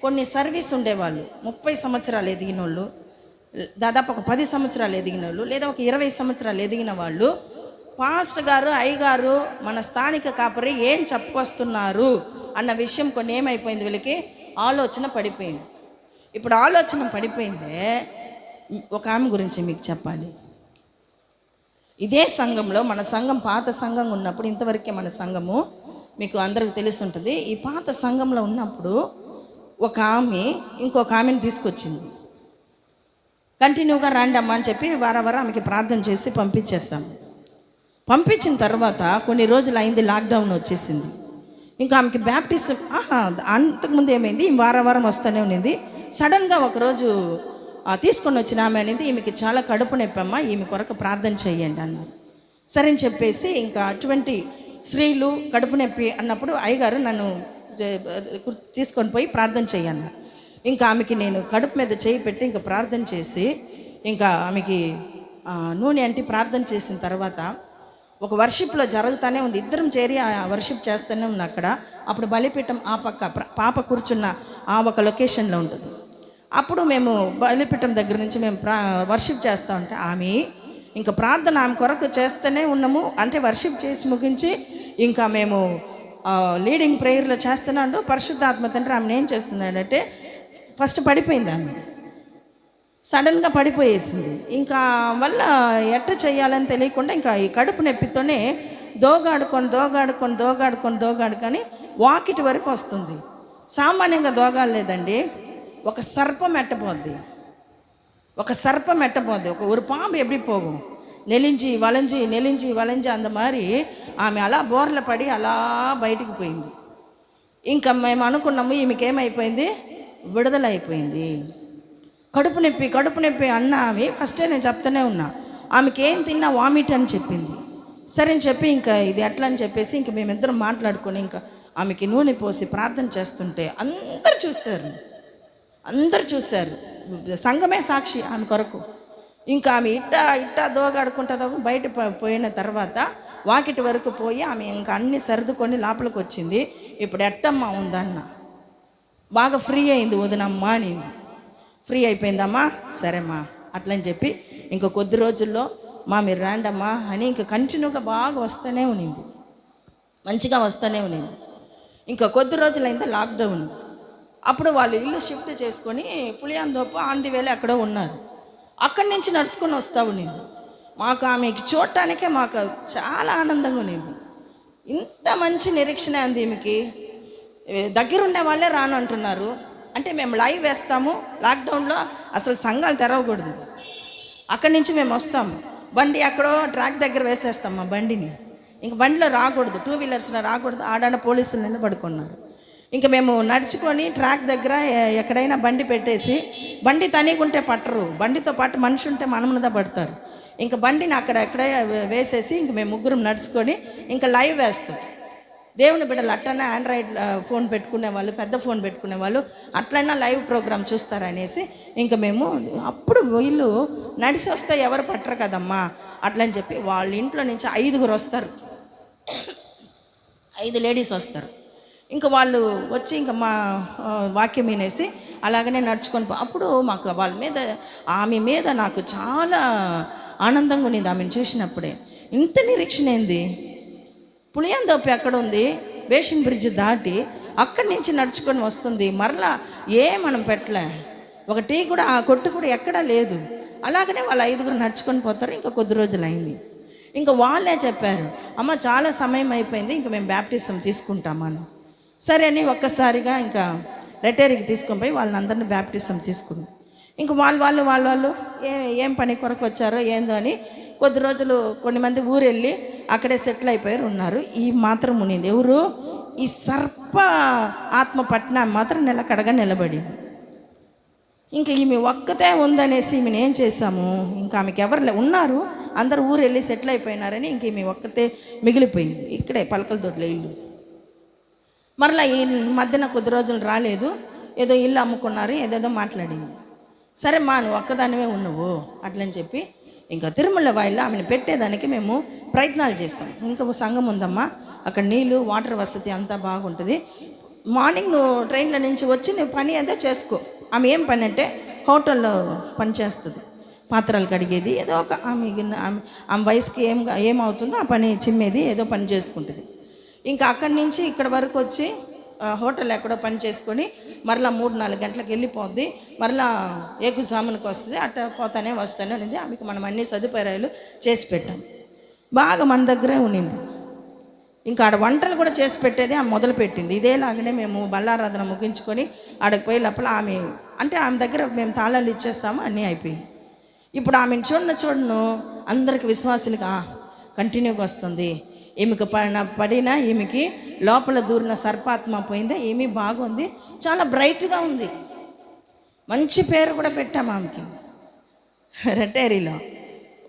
కొన్ని సర్వీస్ ఉండేవాళ్ళు, 30 సంవత్సరాలు ఎదిగిన వాళ్ళు, దాదాపు ఒక 10 సంవత్సరాలు ఎదిగిన వాళ్ళు, లేదా ఒక 20 సంవత్సరాలు ఎదిగిన వాళ్ళు పాస్టర్ గారు అయ్యగారు మన స్థానిక కాపరి ఏం చెప్పుకొస్తున్నారు అన్న విషయం కొన్ని ఏమైపోయింది, వీళ్ళకి ఆలోచన పడిపోయింది. ఇప్పుడు ఆలోచన పడిపోయిందే, ఒక ఆమె గురించి మీకు చెప్పాలి. ఇదే సంఘంలో, మన సంఘం పాత సంఘం ఉన్నప్పుడు, ఇంతవరకే మన సంఘము మీకు అందరికి తెలుసుంటుంది. ఈ పాత సంఘంలో ఉన్నప్పుడు ఒక ఆమె ఇంకొక ఆమెను తీసుకొచ్చింది. కంటిన్యూగా రండి అమ్మా అని చెప్పి వారం ఆమెకి ప్రార్థన చేసి పంపించేస్తాం. పంపించిన తర్వాత కొన్ని రోజులు అయింది, లాక్డౌన్ వచ్చేసింది. ఇంకా ఆమెకి బ్యాప్టిజం అంతకుముందు ఏమైంది, వారం వస్తూనే ఉన్నింది. సడన్గా ఒకరోజు తీసుకొని వచ్చిన ఆమె అనేది, ఈమెకి చాలా కడుపు నొప్పమ్మా, ఈమె కొరకు ప్రార్థన చేయండి అన్నారు. సరే అని చెప్పేసి ఇంకా అటువంటి స్త్రీలు కడుపు నొప్పి అన్నప్పుడు అయ్యగారు నన్ను తీసుకొని పోయి ప్రార్థన చేయన్నారు. ఇంకా ఆమెకి నేను కడుపు మీద చేయి పెట్టి ఇంకా ప్రార్థన చేసి, ఇంకా ఆమెకి నూనె అంటి ప్రార్థన చేసిన తర్వాత ఒక వర్షిప్లో జరుగుతూనే ఉంది. ఇద్దరం చేరి ఆ వర్షిప్ చేస్తూనే ఉంది అక్కడ. అప్పుడు బలిపీఠం ఆ పక్క పాప కూర్చున్న ఆ ఒక లొకేషన్లో ఉంటుంది. అప్పుడు మేము బలిపీఠం దగ్గర నుంచి మేము వర్షిప్ చేస్తూ ఉంటే ఆమె ఇంకా ప్రార్థన ఆమె కొరకు చేస్తూనే ఉన్నాము. అంటే వర్షిప్ చేసి ముగించి ఇంకా మేము లీడింగ్ ప్రేయర్లో చేస్తున్నాడు. పరిశుద్ధాత్మ తండ్రి ఆమెను ఏం చేస్తున్నాడంటే ఫస్ట్ పడిపోయింది. ఆమె సడన్గా పడిపోయేసింది. ఇంకా వల్ల ఎట్ట చేయాలని తెలియకుండా ఇంకా ఈ కడుపు నొప్పితోనే దోగాడుకొని వాకిటి వరకు వస్తుంది. సామాన్యంగా దోగాలేదండి, ఒక సర్పం ఎట్టపోద్ది, ఒక పాము ఎప్పుడు పోవు, నెలించి వలంచి అంద మరి ఆమె అలా బోర్ల పడి అలా బయటికి పోయింది. ఇంకా మేము అనుకున్నాము ఈమెకేమైపోయింది, విడుదలైపోయింది. కడుపు నొప్పి అన్న ఆమె ఫస్టే నేను చెప్తూనే ఉన్నా, ఆమెకి ఏం తిన్నా వామిట్ అని చెప్పింది. సరే అని చెప్పి ఇంకా ఇది ఎట్లా అని చెప్పేసి ఇంకా మేమిద్దరం మాట్లాడుకొని ఇంకా ఆమెకి నూనె పోసి ప్రార్థన చేస్తుంటే అందరు చూశారు. సంఘమే సాక్షి ఆమె కొరకు. ఇంకా ఆమె ఇట్టా దోగాడుకుంటా బయట పోయిన తర్వాత వాకిటి వరకు పోయి ఆమె ఇంకా అన్ని సర్దుకొని లోపలికి వచ్చింది. ఇప్పుడు ఎట్టమ్మా ఉందన్న, బాగా ఫ్రీ అయింది వదినమ్మా అనింది. ఫ్రీ అయిపోయిందమ్మా, సరేమ్మా అట్లని చెప్పి ఇంకా కొద్ది రోజుల్లో మీరు రాండమ్మా అని ఇంకా కంటిన్యూగా బాగా వస్తూనే ఉన్నింది, మంచిగా వస్తూనే ఉన్నింది. ఇంకా కొద్ది రోజులైంది లాక్డౌన్. అప్పుడు వాళ్ళు ఇల్లు షిఫ్ట్ చేసుకొని పులియాందోపు ఆంది వేళ ఎక్కడో ఉన్నారు. అక్కడి నుంచి నడుచుకొని వస్తూ ఉన్నింది. మాకు ఆమెకి చూడటానికే మాకు చాలా ఆనందంగా ఉన్నింది. ఇంత మంచి నిరీక్షణ అంది ఈమెకి. దగ్గరుండే వాళ్ళే రానంటున్నారు. అంటే మేము లైవ్ వేస్తాము, లాక్డౌన్లో అసలు సంఘాలు తెరవకూడదు. అక్కడి నుంచి మేము వస్తాము, బండి ఎక్కడో ట్రాక్ దగ్గర వేసేస్తాం మా బండిని. ఇంక బండిలో రాకూడదు, 2 వీలర్స్లో రాకూడదు. ఆడాడ పోలీసులు నిన్న పడుకున్నారు. ఇంకా మేము నడుచుకొని ట్రాక్ దగ్గర ఎక్కడైనా బండి పెట్టేసి, బండి తనీగుంటే పట్టరు, బండితో పాటు మనిషి ఉంటే మన మీద పడతారు. ఇంకా బండిని ఎక్కడే వేసేసి ఇంక మేము ముగ్గురం నడుచుకొని ఇంకా లైవ్ వేస్తాం. దేవుని బిడ్డలు అట్లనే ఆండ్రాయిడ్ ఫోన్ పెట్టుకునే వాళ్ళు, పెద్ద ఫోన్ పెట్టుకునే వాళ్ళు అట్లయినా లైవ్ ప్రోగ్రామ్ చూస్తారనేసి ఇంకా మేము అప్పుడు వీళ్ళు నడిచి వస్తే ఎవరు పట్టరు కదమ్మా అట్లని చెప్పి వాళ్ళ ఇంట్లో నుంచి 5 వస్తారు, 5 లేడీస్ వస్తారు. ఇంకా వాళ్ళు వచ్చి ఇంకా మా వాక్యం వినేసి అలాగనే నడుచుకొని అప్పుడు మాకు ఆమె మీద నాకు చాలా ఆనందంగా ఉన్నది. ఆమెను చూసినప్పుడే ఇంత నిరీక్షణ ఏంది, పులియాందోపు ఎక్కడ ఉంది, బేషన్ బ్రిడ్జ్ దాటి అక్కడి నుంచి నడుచుకొని వస్తుంది. మరలా మనం పెట్టలే, ఒక టీ కూడా ఆ కొట్టు కూడా ఎక్కడా లేదు. అలాగనే వాళ్ళు 5 నడుచుకొని పోతారు. ఇంకా కొద్ది రోజులు అయింది. ఇంకా వాళ్ళే చెప్పారు, అమ్మ చాలా సమయం అయిపోయింది, ఇంకా మేము బ్యాప్టిజం తీసుకుంటామని. సరే అని ఒక్కసారిగా ఇంకా రెటేరికి తీసుకొని పోయి వాళ్ళని అందరినీ బ్యాప్టిజం తీసుకున్నాం. ఇంక వాళ్ళు ఏం పని కొరకు వచ్చారో ఏందో అని కొద్ది రోజులు కొన్ని మంది ఊరెళ్ళి అక్కడే సెటిల్ అయిపోయారు ఉన్నారు. ఈ మాత్రం ఉన్నింది. ఎవరు? ఈ సర్ప ఆత్మ పట్టిన మాత్రం నిలకడగా నిలబడింది. ఇంక ఈమె ఒక్కతే ఉందనేసి ఈమెను ఏం చేశాము, ఇంకా ఆమెకి ఎవరు ఉన్నారు, అందరు ఊరు వెళ్ళి సెటిల్ అయిపోయినారని ఇంక ఈమె ఒక్కతే మిగిలిపోయింది. ఇక్కడే పలకల దొడ్ల ఇల్లు. మరలా ఈ మధ్యన కొద్ది రోజులు రాలేదు, ఏదో ఇల్లు అమ్ముకున్నారు, ఏదేదో మాట్లాడింది. సరే మా నువ్వు ఒక్కదానివే ఉన్నావు అట్లని చెప్పి ఇంకా తిరుమల వాయిల్లో ఆమెను పెట్టేదానికి మేము ప్రయత్నాలు చేస్తాం. ఇంకా సంఘం ఉందమ్మా, అక్కడ నీళ్ళు వాటర్ వసతి అంతా బాగుంటుంది, మార్నింగ్ నువ్వు ట్రైన్ల నుంచి వచ్చి నువ్వు పని ఏదో చేసుకో. ఆమె ఏం పని అంటే హోటల్లో పని చేస్తుంది, పాత్రలు కడిగేది, ఏదో ఒక ఆమె వయసుకి ఏమవుతుందో ఆ పని చిమ్మేది ఏదో పని చేసుకుంటుంది. ఇంకా అక్కడి నుంచి ఇక్కడ వరకు వచ్చి హోటల్ ఎక్కడో పని చేసుకొని మరలా 3-4 గంటలకు వెళ్ళిపోద్ది, మరలా ఏకుసామునికి వస్తుంది, అట్ట పోతానే వస్తానే అనేది. ఆమెకు మనం అన్ని సదుపాయాలు చేసి పెట్టాం, బాగా మన దగ్గరే ఉన్నింది. ఇంకా ఆడ వంటలు కూడా చేసి పెట్టేది ఆమె మొదలుపెట్టింది. ఇదేలాగానే మేము బల్లారాధన ముగించుకొని ఆడకు పోయి లోపల ఆమె దగ్గర మేము తాళాలు ఇచ్చేస్తాము, అన్నీ అయిపోయింది. ఇప్పుడు ఆమెను చూడను అందరికి విశ్వాసులకి కంటిన్యూగా వస్తుంది. ఈమెకు పడిన ఈమెకి లోపల దూరిన సర్పాత్మ పోయిందా, ఏమీ బాగుంది, చాలా బ్రైట్గా ఉంది. మంచి పేరు కూడా పెట్టాము ఆమెకి రెట్టేరిలో.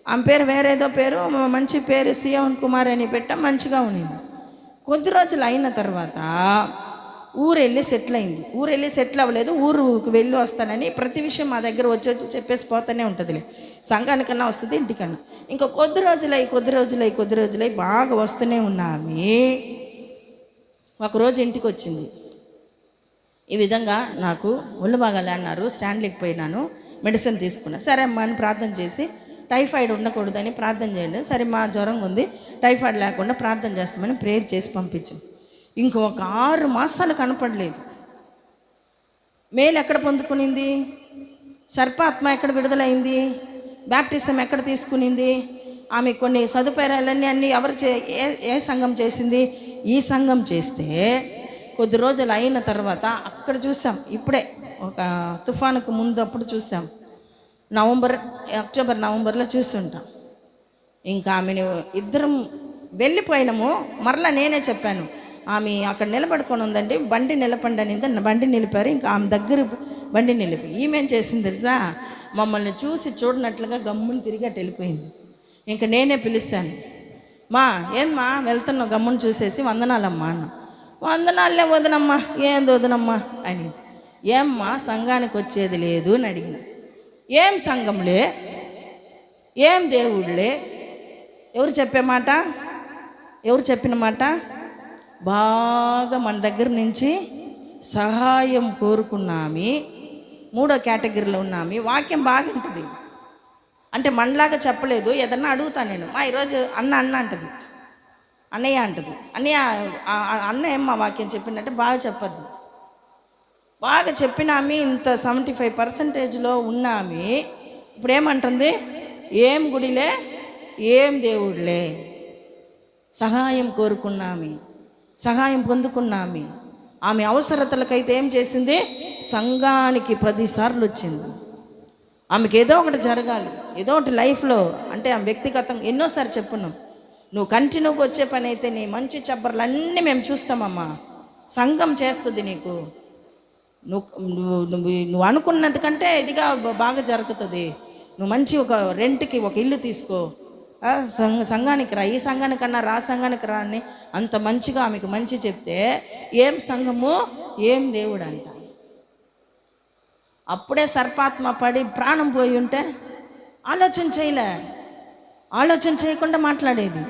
ఆమె పేరు వేరేదో పేరు, మంచి పేరు సియోన్ కుమార్ అని పెట్టాం, మంచిగా ఉన్నింది. కొద్ది రోజులు అయిన తర్వాత ఊరెళ్ళి సెటిల్ అయింది. ఊరెళ్ళి సెటిల్ అవ్వలేదు, ఊరుకు వెళ్ళి వస్తానని ప్రతి విషయం మా దగ్గర వచ్చి చెప్పేసి పోతానే ఉంటుందిలే, సంఘానికన్నా వస్తుంది ఇంటికన్నా. ఇంకా కొద్ది రోజులై బాగా వస్తూనే ఉన్నామే. ఒకరోజు ఇంటికి వచ్చింది, ఈ విధంగా నాకు ఒళ్ళు బాగాలే అన్నారు, స్టాండ్లీకి పోయినాను, మెడిసిన్ తీసుకున్నా. సరే అమ్మా అని ప్రార్థన చేసి, టైఫాయిడ్ ఉండకూడదని ప్రార్థన చేయండి, సరే మా జ్వరం ఉంది టైఫాయిడ్ లేకుండా ప్రార్థన చేస్తామని ప్రేయర్ చేసి పంపించాం. ఇంకొక 6 మాసాలు కనపడలేదు. మేలు ఎక్కడ పొందుకునింది, సర్పాత్మ ఎక్కడ విడుదలైంది, బ్యాప్టిజం ఎక్కడ తీసుకునింది, ఆమె కొన్ని సదుపాయాలన్నీ ఎవరు ఏ సంఘం చేసింది, ఈ సంఘం చేస్తే కొద్ది రోజులు అయిన తర్వాత అక్కడ చూసాం. ఇప్పుడే ఒక తుఫానుకు ముందు అప్పుడు చూసాం, అక్టోబర్ నవంబర్లో చూస్తుంటాం. ఇంకా ఆమెను ఇద్దరం వెళ్ళిపోయినాము. మరలా నేనే చెప్పాను, ఆమె అక్కడ నిలబడుకొని ఉందండి, బండి నిలపండి అనేది, బండి నిలిపారు. ఇంకా ఆమె దగ్గర బండి నిలిపి ఈమెం చేసింది తెలుసా, మమ్మల్ని చూసి చూడనట్లుగా గమ్ముని తిరిగి అటు వెళ్ళిపోయింది. ఇంకా నేనే పిలుస్తాను, ఏందమ్మా వెళ్తున్నావు, గమ్ముని చూసేసి వందనాలమ్మా అన్న. వందనాలే వదనమ్మా, ఏంది వదనమ్మా అని. ఏమ్మా సంఘానికి వచ్చేది లేదు అని అడిగిన. ఏం సంఘంలే, ఏం దేవుళ్ళే, ఎవరు చెప్పే మాట, ఎవరు చెప్పిన మాట, బాగా మన దగ్గర నుంచి సహాయం కోరుకున్నామి, 3వ కేటగిరీలో ఉన్నామి. వాక్యం బాగుంటుంది అంటే మనలాగా చెప్పలేదు, ఏదన్నా అడుగుతాను నేను, ఈరోజు అన్న అంటది, అన్నయ్య అంటది, అన్న ఏమ్మా వాక్యం చెప్పిందంటే బాగా చెప్పద్దు, బాగా చెప్పినామి. ఇంత 75% ఉన్నామి. ఇప్పుడు ఏమంటుంది, ఏం గుడిలే, ఏం దేవుళ్ళే, సహాయం కోరుకున్నామి, సహాయం పొందుకున్నామి. ఆమె అవసరతలకైతే ఏం చేసింది, సంఘానికి 10 సార్లు వచ్చింది. ఆమెకి ఏదో ఒకటి జరగాలి, ఏదో ఒకటి లైఫ్లో, అంటే ఆమె వ్యక్తిగతంగా ఎన్నోసారి చెప్పున్నాం, నువ్వు కంటిన్యూగా వచ్చే పని అయితే నీ మంచి చెప్పర్లన్నీ మేము చూస్తామమ్మా, సంఘం చేస్తుంది నీకు, నువ్వు అనుకున్నది ఇదిగా బాగా జరుగుతుంది, నువ్వు మంచి ఒక రెంట్కి ఒక ఇల్లు తీసుకో, సంఘానికి రా, ఈ సంఘానికన్నా రా సంఘానికి రా అని అంత మంచిగా ఆమెకు మంచి చెప్తే, ఏం సంఘము, ఏం దేవుడు అంట. అప్పుడే సర్పాత్మ పడి ప్రాణం పోయి ఉంటే ఆలోచన చేయకుండా మాట్లాడేది.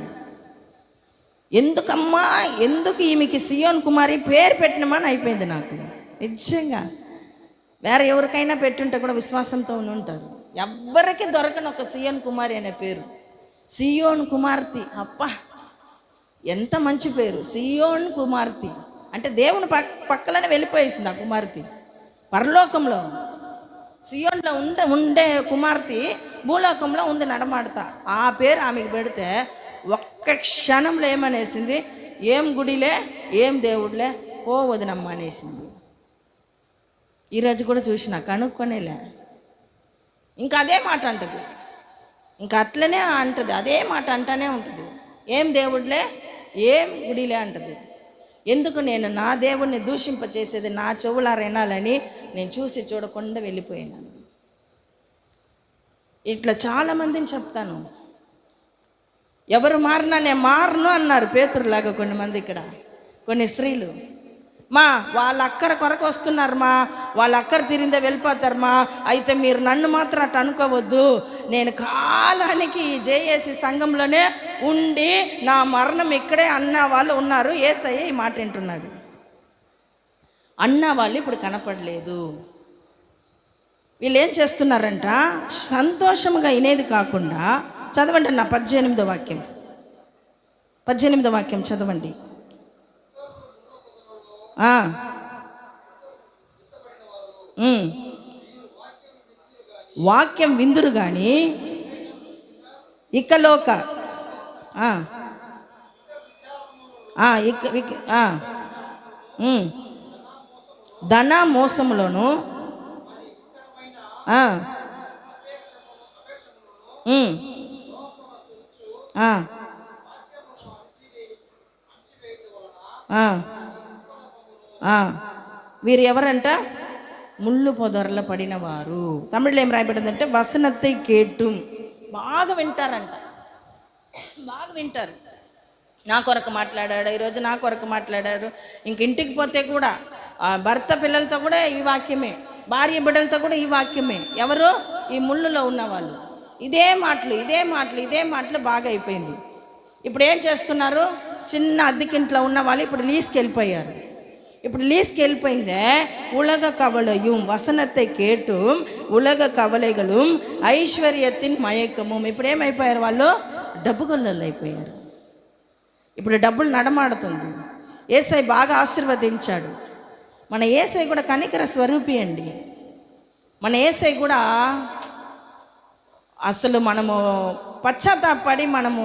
ఎందుకు ఈమెకి సియోన్ కుమారి పేరు పెట్టినమని అయిపోయింది నాకు నిజంగా. వేరే ఎవరికైనా పెట్టుంటే కూడా విశ్వాసంతో ఉంటారు. ఎవ్వరికి దొరకని ఒక సియోన్ కుమారి అనే పేరు, సియోన్ కుమార్తె. అప్పా ఎంత మంచి పేరు, సియోన్ కుమార్తె అంటే దేవుని పక్కలనే వెళ్ళిపోయేసింది ఆ కుమార్తె. పరలోకంలో సియోన్లో ఉండే కుమార్తె భూలోకంలో ఉంది నడమాడతా. ఆ పేరు ఆమెకు పెడితే ఒక్క క్షణంలో ఏమనేసింది, ఏం గుడిలే, ఏం దేవుడిలే, వదినమ్మ అనేసింది. ఈరోజు కూడా చూసిన, కనుక్కొనేలే, ఇంకా అదే మాట అంటది, ఇంకా అట్లనే అంటది, అదే మాట అంటానే ఉంటుంది. ఏం దేవుడిలే, ఏం గుడిలే అంటది. ఎందుకు నేను నా దేవుణ్ణి దూషింపచేసేది నా చెవులారా వినాలని నేను చూసి చూడకుండా వెళ్ళిపోయినాను. ఇట్లా చాలామందిని చెప్తాను. ఎవరు మారినా నేను మారను అన్నారు పేతురులాగా కొంతమంది. ఇక్కడ కొన్ని స్త్రీలు, మా వాళ్ళ అక్కర కొరకు వస్తున్నారు, మా వాళ్ళ అక్కర తిరిందే వెళ్ళిపోతారు, మా అయితే మీరు నన్ను మాత్రం అట్లా అనుకోవద్దు, నేను కాలానికి ఈ జేఏసీ సంఘంలోనే ఉండి నా మరణం ఇక్కడే అన్న వాళ్ళు ఉన్నారు. యేసయ్య ఈ మాట వింటున్నాడు. అన్న వాళ్ళు ఇప్పుడు కనపడలేదు. వీళ్ళు ఏం చేస్తున్నారంట, సంతోషంగా వినేది కాకుండా, చదవండి నా 18వ వాక్యం, 18వ వాక్యం చదవండి. వాక్యం విందురు కానీ ఇకలోక ధన మోసములోను వీరు ఎవరంట, ముళ్ళు పొదర్ల పడిన వారు. తమిళ్లో ఏం రాయబడిందంటే వసనத்தை కేട്ടുం. బాగా వింటారంట, బాగా వింటారు. నా కొరకు మాట్లాడాడు ఈరోజు, నా కొరకు మాట్లాడారు. ఇంక ఇంటికి పోతే కూడా భర్త పిల్లలతో కూడా ఈ వాక్యమే, భార్య బిడ్డలతో కూడా ఈ వాక్యమే. ఎవరు, ఈ ముళ్ళులో ఉన్నవాళ్ళు. ఇదే మాటలు ఇదే మాటలు ఇదే మాటలు బాగా అయిపోయింది. ఇప్పుడు ఏం చేస్తున్నారు, చిన్న అద్దెకింట్లో ఉన్న వాళ్ళు ఇప్పుడు లీజ్కి వెళ్ళిపోయారు. ఇప్పుడు లీజ్కి వెళ్ళిపోయిందే ఉలగ కవలயும் వసనத்தை கேட்டும் ఉలగ కవలైகளும் ఐశ్వర్యத்தின் మయకము. ఇప్పుడు ఏమైపోయారు వాళ్ళు, డబ్బు గొల్లలు అయిపోయారు. ఇప్పుడు డబ్బులు నడమాడుతుంది. యేసై బాగా ఆశీర్వదించాడు. మన యేసై కూడా కనికర స్వరూపి అండి. మన యేసై కూడా అసలు మనము పశ్చాత్తాపడి మనము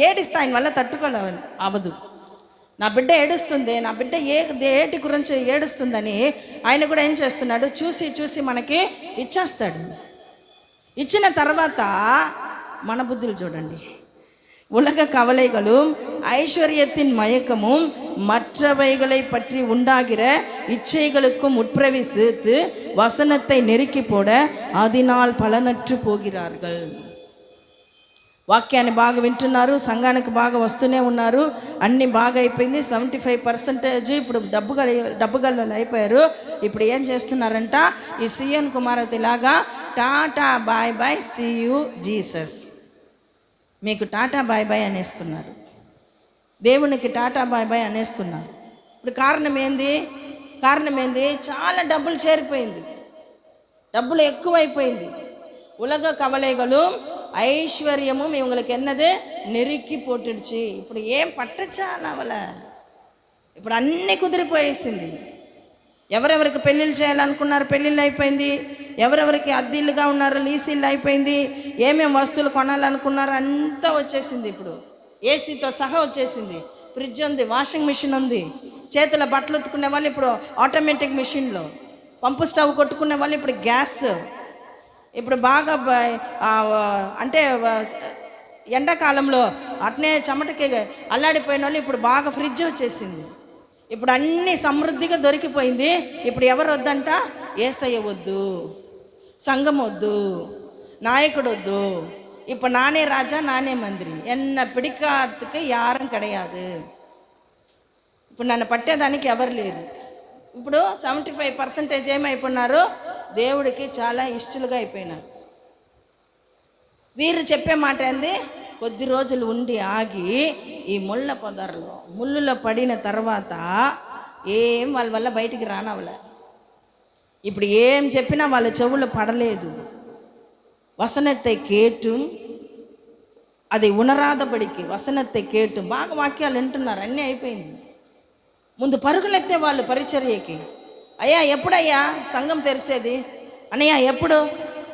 ఏడిస్తే ఆయన వల్ల తట్టుకోలే అవదు. నా బిడ్డ ఏడుస్తుంది, నా బిడ్డ ఏటి గురించి ఏడుస్తుందని ఆయన కూడా ఏం చేస్తున్నాడు, చూసి చూసి మనకి ఇచ్చేస్తాడు. ఇచ్చిన తర్వాత మన బుద్ధులు చూడండి. உலக கவலைகளும் ஐஸ்வர்யத்தின் மயக்கமும் மற்றவைகளை பற்றி உண்டாகிற இச்சைகளுக்கும் உட்பிரவேசித்து வசனத்தை நெருக்கி போட அதனால் பலனற்று போகிறார்கள். వాక్యాన్ని బాగా వింటున్నారు, సంఘానికి బాగా వస్తూనే ఉన్నారు, అన్నీ బాగా అయిపోయింది. 75% ఇప్పుడు డబ్బుగల్లలు అయిపోయారు. ఇప్పుడు ఏం చేస్తున్నారంట, ఈ సియోన్ కుమారతి లాగా tata bye bye see you Jesus, మీకు టాటా బాయ్ బాయ్ అనేస్తున్నారు, దేవునికి టాటా బాయ్ బాయ్ అనేస్తున్నారు. ఇప్పుడు కారణం ఏంది, చాలా డబ్బులు చేరిపోయింది, డబ్బులు ఎక్కువైపోయింది. ఉలగ కవలైகளும் ஐஸ்வர்யமும் இவங்களுக்கு என்னது நெருக்கி போட்டுடுச்சு. ఇప్పుడు ఏం పట్టచాలవల, ఇప్పుడు అన్నీ కుదిరిపోయేసింది. ఎవరెవరికి పెళ్ళిళ్ళు చేయాలనుకున్నారు, పెళ్ళిళ్ళు అయిపోయింది. ఎవరెవరికి అద్దెల్లుగా ఉన్నారు, లీసిళ్ళు అయిపోయింది. ఏమేం వస్తువులు కొనాలనుకున్నారు అంతా వచ్చేసింది. ఇప్పుడు ఏసీతో సహా వచ్చేసింది. ఫ్రిడ్జ్ ఉంది, వాషింగ్ మిషన్ ఉంది. చేతుల బట్టలు ఉతుకునే వాళ్ళు ఇప్పుడు ఆటోమేటిక్ మిషన్లో, పంపు స్టవ్ కొట్టుకునే వాళ్ళు ఇప్పుడు గ్యాస్. ఇప్పుడు బాగా అంటే ఎండాకాలంలో అట్నే చెమటకి అల్లాడిపోయిన వాళ్ళు ఇప్పుడు బాగా ఫ్రిడ్జ్ వచ్చేసింది. ఇప్పుడు అన్నీ సమృద్ధిగా దొరికిపోయింది. ఇప్పుడు ఎవరు వద్దంట, యేసయ్య వద్దు, సంఘం వద్దు, నాయకుడు వద్దు. இப்போ நானே ராஜா நானே மந்திரி, என்னை பிடிக்காததுக்கு யாரும் கிடையாது. ఇప్పుడు నన్ను పట్టేదానికి ఎవరు లేరు. ఇప్పుడు 75% ఏమైపోయినారు, దేవుడికి చాలా ఇష్టలుగా అయిపోయినారు. వీరు చెప్పే మాట ఏంది, కొద్ది రోజులు ఉండి ఆగి ఈ ముళ్ళ పొదర్లో ముళ్ళులో పడిన తర్వాత ఏం వాళ్ళ వల్ల బయటికి రానవలే. ఇప్పుడు ఏం చెప్పినా వాళ్ళ చెవులు పడలేదు. వసనத்தை కేട്ടുం, అది ఉనరాదబడికి వసనத்தை కేട്ടുం, బాగా వాక్యాలు వింటున్నారు, అన్నీ అయిపోయింది. ముందు పరుగులెత్తే వాళ్ళు పరిచర్యకి. అయ్యా ఎప్పుడయ్యా సంఘం తెరిసేది, అన్నయ్య ఎప్పుడు,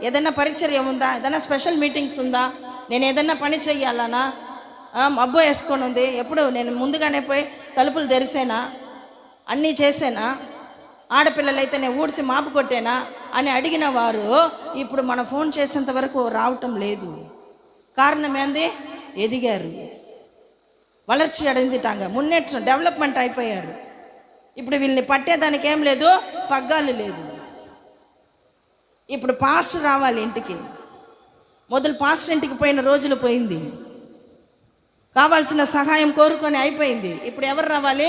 ఏదైనా పరిచర్య ఉందా, ఏదైనా స్పెషల్ మీటింగ్స్ ఉందా, నేను ఏదైనా పని చెయ్యాలనా, మబ్బు వేసుకొని ఉంది, ఎప్పుడు నేను ముందుగానే పోయి తలుపులు తెరిసేనా, అన్నీ చేసేనా, ఆడపిల్లలైతే నేను ఊడ్చి మాపు కొట్టేనా, అని అడిగిన వారు ఇప్పుడు మనం ఫోన్ చేసేంత వరకు రావటం లేదు. కారణం ఏంది? ఎదిగారు, వளர்ச்சி అடைஞ்சிட்டாங்க, మున్నేట్రం, డెవలప్మెంట్ అయిపోయారు. ఇప్పుడు వీళ్ళని పట్టేదానికి ఏం లేదు, పగ్గాలు లేదు. ఇప్పుడు పాస్టర్ రావాలి ఇంటికి. మొదలు పాస్టర్ ఇంటికి పోయిన రోజులు పోయింది. కావాల్సిన సహాయం కోరుకొని అయిపోయింది. ఇప్పుడు ఎవరు రావాలి?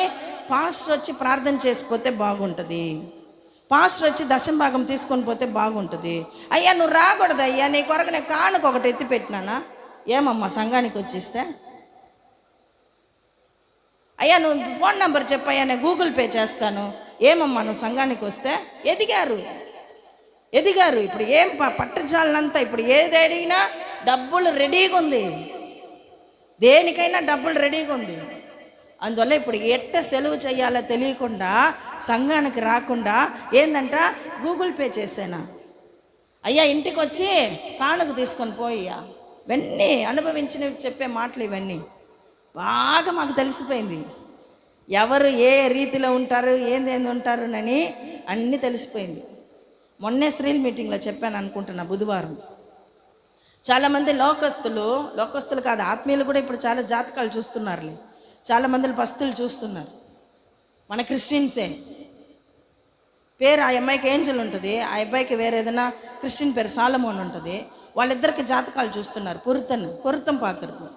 పాస్టర్ వచ్చి ప్రార్థన చేసిపోతే బాగుంటుంది. పాస్టర్ వచ్చి దశంభాగం తీసుకొని పోతే బాగుంటుంది. అయ్యా నువ్వు రాకూడదు అయ్యా, నీ కొరకు నేను కానుక ఒకటి ఎత్తి పెట్టినానా? ఏమమ్మా సంఘానికి వచ్చిస్తే? అయ్యా నువ్వు ఫోన్ నెంబర్ చెప్పయ్యా, నేను గూగుల్ పే చేస్తాను. ఏమమ్మా నువ్వు సంఘానికి వస్తే? ఎదిగారు. ఇప్పుడు ఏం పట్టజాలంతా, ఇప్పుడు ఏది అడిగినా డబ్బులు రెడీగా ఉంది, దేనికైనా డబ్బులు రెడీగా ఉంది. అందువల్ల ఇప్పుడు ఎట్ట సెలవు చేయాలో తెలియకుండా సంఘానికి రాకుండా ఏందంట, గూగుల్ పే చేసానా? అయ్యా ఇంటికి వచ్చి కానుక తీసుకొని పోయ్యా. ఇవన్నీ అనుభవించినవి చెప్పే మాటలు, ఇవన్నీ బాగా మాకు తెలిసిపోయింది. ఎవరు ఏ రీతిలో ఉంటారు, ఏందేంది ఉంటారు అని అన్నీ తెలిసిపోయింది. మొన్నే స్త్రీల మీటింగ్లో చెప్పాను అనుకుంటున్నా, బుధవారం. చాలామంది లోకస్తులు కాదు, ఆత్మీయులు కూడా ఇప్పుడు చాలా జాతకాలు చూస్తున్నారులే. చాలామంది పస్తులు చూస్తున్నారు. మన క్రిస్టియన్సే. పేరు ఆ అమ్మాయికి ఏంజల్ ఉంటుంది, ఆ అబ్బాయికి వేరే ఏదైనా క్రిస్టియన్ పేరు సాలమోన్ ఉంటుంది. వాళ్ళిద్దరికి జాతకాలు చూస్తున్నారు. పొరుతం పాకరుతుంది.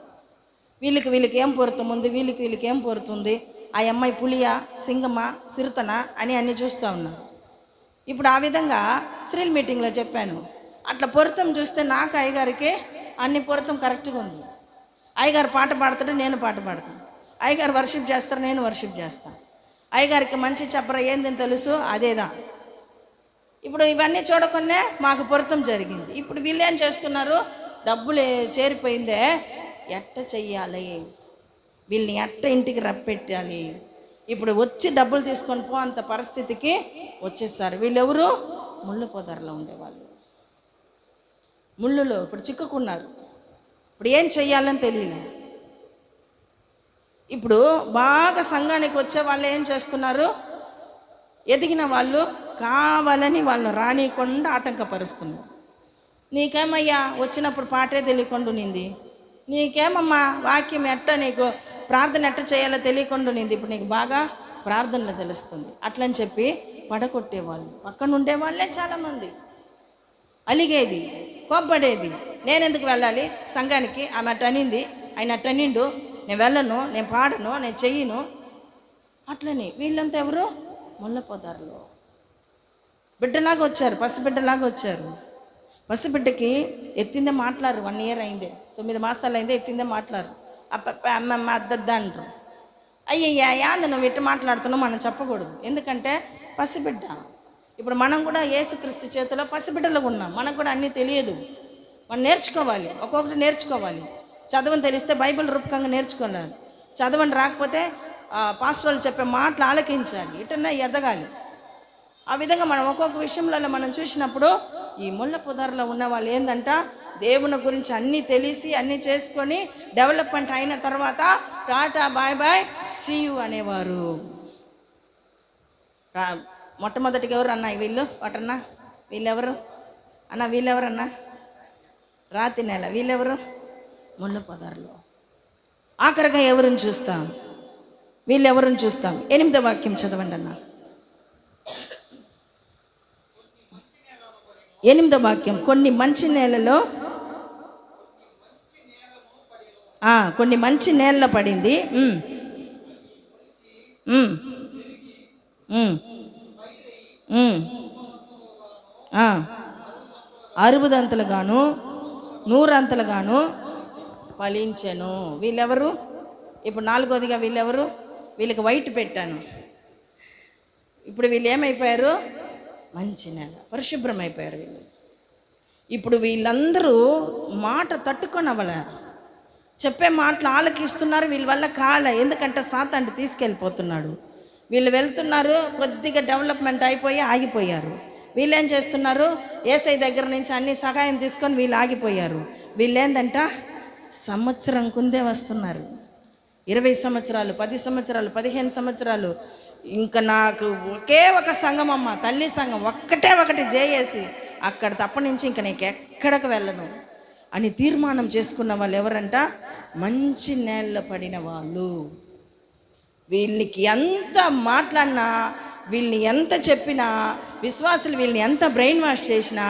వీళ్ళకి ఏం పొరుతం ఉంది, వీళ్ళకి ఏం పొరుతుంది, ఆ అమ్మాయి పులియా, సింగమా, సిరుతనా అని అన్నీ చూస్తూ ఉన్నారు. ఇప్పుడు ఆ విధంగా స్త్రీల మీటింగ్లో చెప్పాను. అట్లా పొరుతం చూస్తే నాకు అయ్యగారికి అన్ని పొరుతం కరెక్ట్గా ఉంది. అయ్యగారు పాట పాడతాడు, నేను పాట పాడతాను. అయ్యగారు వర్షిప్ చేస్తారు, నేను వర్షిప్ చేస్తాను. అయ్యగారికి మంచి చెప్పరా ఏందని తెలుసు, అదేదా. ఇప్పుడు ఇవన్నీ చూడకుండా మాకు పొరుతం జరిగింది. ఇప్పుడు వీళ్ళు ఏం చేస్తున్నారు, డబ్బులు చేరిపోయిందే, ఎట్ట చెయ్యాలి, వీళ్ళని ఎట్ట ఇంటికి రప్పెట్టాలి, ఇప్పుడు వచ్చి డబ్బులు తీసుకొని పో అంత పరిస్థితికి వచ్చేసారు. వీళ్ళెవరు? ముళ్ళు పొదరలో ఉండేవాళ్ళు. ముళ్ళులో ఇప్పుడు చిక్కుకున్నారు. ఇప్పుడు ఏం చెయ్యాలని తెలియలే. ఇప్పుడు బాగా సంఘానికి వచ్చే వాళ్ళు ఏం చేస్తున్నారు, ఎదిగిన వాళ్ళు కావాలని వాళ్ళని రానియకుండా ఆటంకపరుస్తున్నారు. నీకేమయ్యా వచ్చినప్పుడు పాటే తెలియకుండా నింది, నీకేమమ్మా వాక్యం ఎట్ట, నీకు ప్రార్థన ఎట్ట చేయాలో తెలియకుండా నింది, ఇప్పుడు నీకు బాగా ప్రార్థనలు తెలుస్తుంది అట్లని చెప్పి పడగొట్టేవాళ్ళు. పక్కన ఉండేవాళ్ళే చాలామంది. అలిగేది, కోప్పడేది, నేనెందుకు వెళ్ళాలి సంఘానికి, ఆమె అట్ట అనింది, ఆయన అట్ట అనిండు, నేను వెళ్ళను, నేను పాడను, నేను చెయ్యను అట్లని. వీళ్ళంతా ఎవరు? ముళ్ళ పొదరలో బిడ్డలాగా వచ్చారు, పసిబిడ్డలాగా వచ్చారు. పసిబిడ్డకి ఎత్తిందే మాట్లాడరు. 1 year అయిందే, 9 మాసాలు అయిందే, ఎత్తిందే మాట్లాడరు. అప్ప అమ్మమ్మ అద్దద్దా అంటారు. అయ్యయ్యా యాంద నువ్వు ఎట్టు మాట్లాడుతున్నావు మనం చెప్పకూడదు, ఎందుకంటే పసిబిడ్డ. ఇప్పుడు మనం కూడా యేసుక్రీస్తు చేతిలో పసిబిడ్డలో ఉన్నాం. మనకు కూడా అన్నీ తెలియదు, మనం నేర్చుకోవాలి, ఒక్కొక్కటి నేర్చుకోవాలి. చదవని తెలిస్తే బైబిల్ రూపకంగా నేర్చుకోవాలి. చదవని రాకపోతే పాస్టర్ వాళ్ళు చెప్పే మాటలు ఆలకించాలి, ఇటన్నా ఎదగాలి. ఆ విధంగా మనం ఒక్కొక్క విషయంలో మనం చూసినప్పుడు ఈ ముళ్ళ పొదరలో ఉన్న వాళ్ళు ఏందంట, దేవుని గురించి అన్నీ తెలిసి అన్నీ చేసుకొని డెవలప్మెంట్ అయిన తర్వాత tata bye bye see you అనేవారు. మొట్టమొదటిగా ఎవరు అన్నా వీళ్ళు వాటన్నా, వీళ్ళెవరు అన్న, వీళ్ళెవరన్నా రాతి నెల, వీళ్ళెవరు ముళ్ళ పొదరలో. ఆఖరిగా ఎవరిని చూస్తాం, వీళ్ళెవరిని చూస్తాం. 8వ వాక్యం చదవండి అన్న. 8వ వాక్యం, కొన్ని మంచి నేలలో, కొన్ని మంచి నేలలో పడింది, అరుబుదంతలుగాను 100 అంతలుగాను ఫలించెను. వీళ్ళెవరు? ఇప్పుడు 4వదిగా వీళ్ళెవరు? వీళ్ళకి వైట్ పెట్టాను. ఇప్పుడు వీళ్ళు ఏమైపోయారు? మంచి నేల, పరిశుభ్రం అయిపోయారు వీళ్ళు. ఇప్పుడు వీళ్ళందరూ మాట తట్టుకొనవల, చెప్పే మాటలు ఆలకిస్తున్నారు. వీళ్ళ వల్ల ఎందుకంటే సాతాను తీసుకెళ్ళిపోతున్నాడు. వీళ్ళు వెళ్తున్నారు, కొద్దిగా డెవలప్మెంట్ అయిపోయి ఆగిపోయారు. వీళ్ళు ఏం చేస్తున్నారు, యేసయ్య దగ్గర నుంచి అన్ని సహాయం తీసుకొని వీళ్ళు ఆగిపోయారు. వీళ్ళు ఏందంట సంవత్సరం కుందే వస్తున్నారు. 20 సంవత్సరాలు, 10 సంవత్సరాలు, 15 సంవత్సరాలు ఇంకా నాకు ఒకే ఒక సంఘం అమ్మ, తల్లి సంఘం ఒక్కటే ఒకటి జేఏసి, అక్కడ తప్ప నుంచి ఇంక నీకు ఎక్కడికి వెళ్ళను అని తీర్మానం చేసుకున్న వాళ్ళు ఎవరంట? మంచి నేల పడిన వాళ్ళు. వీళ్ళకి ఎంత మాట్లాడినా, వీళ్ళని ఎంత చెప్పినా, విశ్వాసులు వీళ్ళని ఎంత బ్రెయిన్ వాష్ చేసినా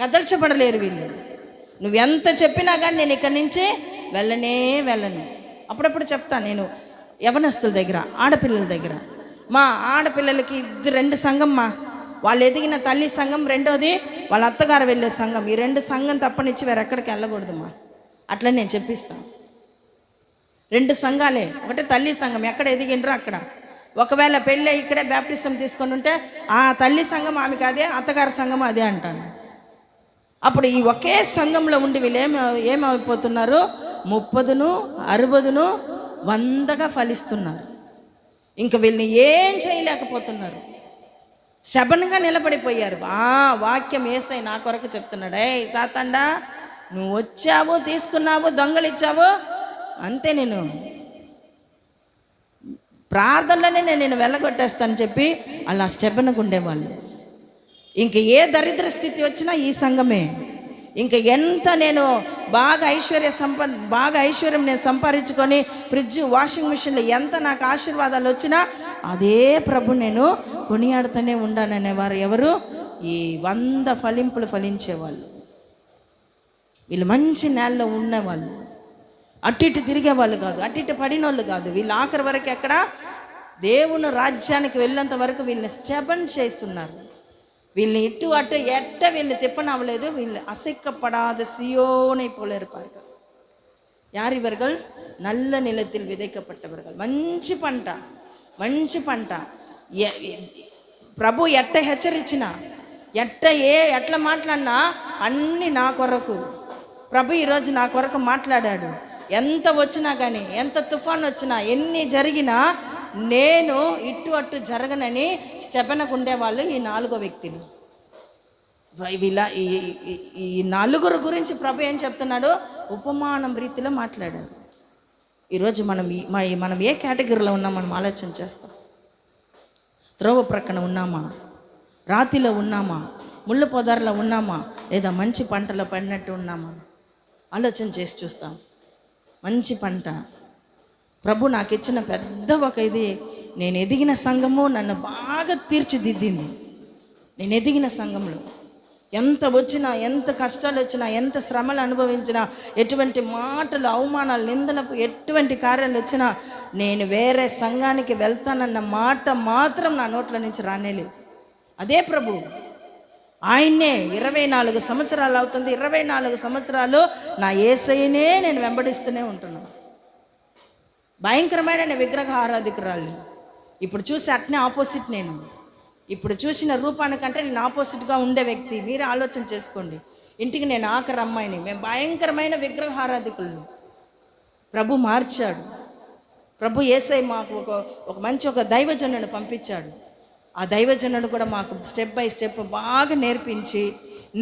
కదల్చబడలేరు వీళ్ళు. నువ్వెంత చెప్పినా కానీ నేను ఇక్కడి నుంచే వెళ్ళను. అప్పుడప్పుడు చెప్తా నేను యవనస్తుల దగ్గర, ఆడపిల్లల దగ్గర, మా ఆడపిల్లలకి 2 సంఘం మా, వాళ్ళు ఎదిగిన తల్లి సంఘం, రెండోది వాళ్ళ అత్తగారు వెళ్ళే సంఘం, ఈ 2 సంఘం తప్పనిచ్చి వేరెక్కడికి వెళ్ళకూడదుమ్మా. అట్లా నేను చెప్పిస్తాను. 2 సంఘాలే, ఒకటే తల్లి సంఘం, ఎక్కడ ఎదిగిండ్రో అక్కడ. ఒకవేళ పెళ్ళి ఇక్కడే బ్యాప్టిజం తీసుకొని ఉంటే ఆ తల్లి సంఘం ఆమెకి అదే, అత్తగారి సంఘం అదే అంటాను. అప్పుడు ఈ ఒకే సంఘంలో ఉండి వీళ్ళు ఏమైపోతున్నారు? 30, 60, 100గా ఫలిస్తున్నారు. ఇంక వీళ్ళని ఏం చేయలేకపోతున్నారు. శబనంగా నిలబడిపోయారు. వాక్యం యేసయ్య నా కొరకు చెప్తున్నాడు, ఏయ్ సాతాండా, నువ్వు వచ్చావు, తీసుకున్నావు, దొంగలిచ్చావు, అంతే, నేను ప్రార్థనలోనే నేను వెళ్ళగొట్టేస్తాను చెప్పి అలా స్టెబనగా ఉండేవాళ్ళు. ఇంక ఏ దరిద్ర స్థితి వచ్చినా ఈ సంఘమే. ఇంక ఎంత నేను బాగా ఐశ్వర్యం నేను సంపాదించుకొని ఫ్రిడ్జ్, వాషింగ్ మిషన్లు ఎంత నాకు ఆశీర్వాదాలు వచ్చినా అదే ప్రభు నేను కొనియాడుతూనే ఉండాననేవారు ఎవరు? ఈ 100 ఫలింపులు ఫలించేవాళ్ళు. వీళ్ళు మంచి నేలలో ఉన్నవాళ్ళు, అటు ఇటు తిరిగేవాళ్ళు కాదు, అటు ఇటు పడిన వాళ్ళు కాదు. వీళ్ళు ఆఖరి వరకు ఎక్కడ? దేవుని రాజ్యానికి వెళ్ళేంత వరకు వీళ్ళని స్టెబన్ చేస్తున్నారు. వీళ్ళని ఇటు అటు వీళ్ళని తిప్పనవ్వలేదు. వీళ్ళు அசைக்கப்படாத சியோனை போல இருப்பார்கள். யார் இவர்கள்? நல்ல நிலத்தில் விதைக்கப்பட்டவர்கள். మంచి పంట. ప్రభు ఎట్ట హెచ్చరించిన, ఎట్లా మాట్లాడినా అన్నీ నా కొరకు. ప్రభు ఈరోజు నా కొరకు మాట్లాడాడు. ఎంత వచ్చినా కానీ, ఎంత తుఫాన్ వచ్చినా, ఎన్ని జరిగినా నేను ఇటు అటు జరగనని స్టెబనకు ఉండేవాళ్ళు ఈ 4 వ్యక్తులు. వీళ్ళ ఈ 4 గురించి ప్రభు ఏం చెప్తున్నాడు? ఉపమానం రీతిలో మాట్లాడారు. ఈరోజు మనం ఏ కేటగిరీలో ఉన్నాం మనం ఆలోచన చేస్తాం. త్రోవ ప్రక్కన ఉన్నామా? రాతిలో ఉన్నామా? ముళ్ళ పొదర్లో ఉన్నామా? లేదా మంచి పంటలో పడినట్టు ఉన్నామా? ఆలోచన చేసి చూస్తాం. మంచి పంట. ప్రభు నాకు ఇచ్చిన పెద్ద ఒక ఇది, నేను ఎదిగిన సంఘము నన్ను బాగా తీర్చిదిద్దింది. నేను ఎదిగిన సంఘంలో ఎంత వచ్చినా, ఎంత కష్టాలు వచ్చినా, ఎంత శ్రమలు అనుభవించినా, ఎటువంటి మాటలు, అవమానాలు, నిందలకు, ఎటువంటి కార్యాలు వచ్చినా నేను వేరే సంఘానికి వెళ్తానన్న మాట మాత్రం నా నోట్ల నుంచి రానేలేదు. అదే ప్రభు. ఆయన్నే 24 సంవత్సరాలు అవుతుంది. 24 సంవత్సరాలు నా యేసయ్యనే నేను వెంబడిస్తూనే ఉంటున్నాను. భయంకరమైన విగ్రహ ఆరాధికురాలు. ఇప్పుడు చూసి అట్నే ఆపోజిట్. నేను ఇప్పుడు చూసిన రూపానికంటే నేను ఆపోజిట్గా ఉండే వ్యక్తి. మీరే ఆలోచన చేసుకోండి. ఇంటికి నేను ఆఖరి అమ్మాయిని. మేము భయంకరమైన విగ్రహ ఆరాధికులను. ప్రభు మార్చాడు. ప్రభు యేసయ్య మాకు ఒక మంచి దైవజనుని పంపించాడు. ఆ దైవజనుడు కూడా మాకు స్టెప్ బై స్టెప్ బాగా నేర్పించి,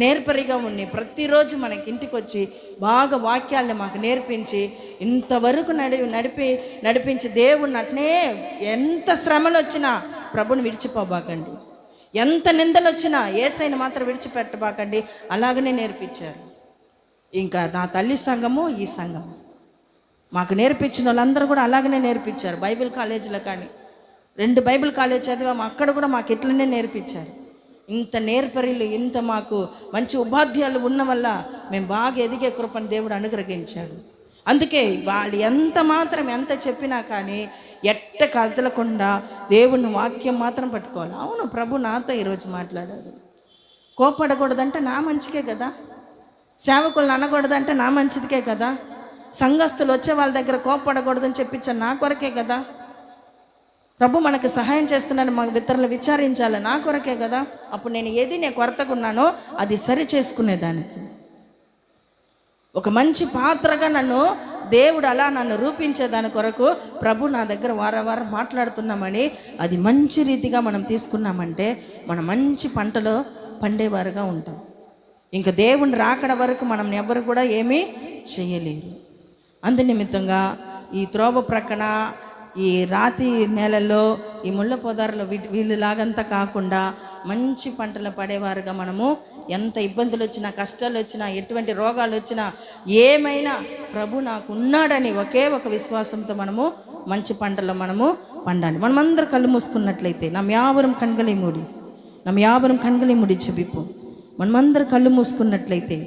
నేర్పరిగా ఉండి ప్రతిరోజు మనకి ఇంటికి వచ్చి బాగా వాక్యాలను మాకు నేర్పించి ఇంతవరకు నడిపించి దేవుణ్ణి అట్నే ఎంత శ్రమలు వచ్చినా ప్రభుని విడిచిపోబాకండి, ఎంత నిందలు వచ్చినా యేసయ్యను మాత్రం విడిచిపెట్టబాకండి, అలాగనే నేర్పించారు. ఇంకా నా తల్లి సంఘము, ఈ సంఘము మాకు నేర్పించిన వాళ్ళందరూ కూడా అలాగనే నేర్పించారు. బైబిల్ కాలేజీలో కానీ 2 బైబిల్ కాలేజ్ చదివాము, అక్కడ కూడా మాకు ఇట్లనే నేర్పించారు. ఇంత నేర్పరిలు, ఇంత మాకు మంచి ఉపాధ్యాయులు ఉన్న వల్ల మేము బాగా ఎదిగే కృపను దేవుడు అనుగ్రహించాడు. అందుకే వాళ్ళు ఎంత చెప్పినా కానీ ఎట్ట కదలకుండా దేవుని వాక్యం మాత్రం పట్టుకోవాలి. అవును, ప్రభు నాతో ఈరోజు మాట్లాడాడు. కోపడకూడదంటే నా మంచికే కదా, సేవకులను అనకూడదంటే నా మంచిదికే కదా, సంఘస్థులు వచ్చే వాళ్ళ దగ్గర కోపడకూడదని చెప్పించాను నా కొరకే కదా, ప్రభు మనకు సహాయం చేస్తున్నాను, మాకు ఇతరులు విచారించాలి నా కొరకే కదా. అప్పుడు నేను కొరతగా ఉన్నానో అది సరి చేసుకునేదానికి ఒక మంచి పాత్రగా దేవుడు అలా నన్ను రూపించేదాని కొరకు ప్రభు నా దగ్గర వారం మాట్లాడుతున్నామని అది మంచి రీతిగా మనం తీసుకున్నామంటే మనం మంచి పంటలో పండేవారుగా ఉంటాం. ఇంకా దేవుని రాకడ వరకు మనం ఎవరు కూడా ఏమీ చేయలేరు. అందు నిమిత్తంగా ఈ త్రోవ ప్రక్కన ఈ రాతి నేలల్లో, ఈ ముళ్ళ పొదారులో వీళ్ళలాగంతా కాకుండా మంచి పంటలు పడేవారుగా మనము, ఎంత ఇబ్బందులు వచ్చినా, కష్టాలు వచ్చినా, ఎటువంటి రోగాలు వచ్చినా, ఏమైనా ప్రభు నాకు ఉన్నాడని ఒకే ఒక విశ్వాసంతో మనము మంచి పంటలో మనము పండాలి. మనమందరం కళ్ళు మూసుకున్నట్లయితే నమ్ యావరం కண்களை మూడి చెబిపు మనమందరం కళ్ళు మూసుకున్నట్లయితే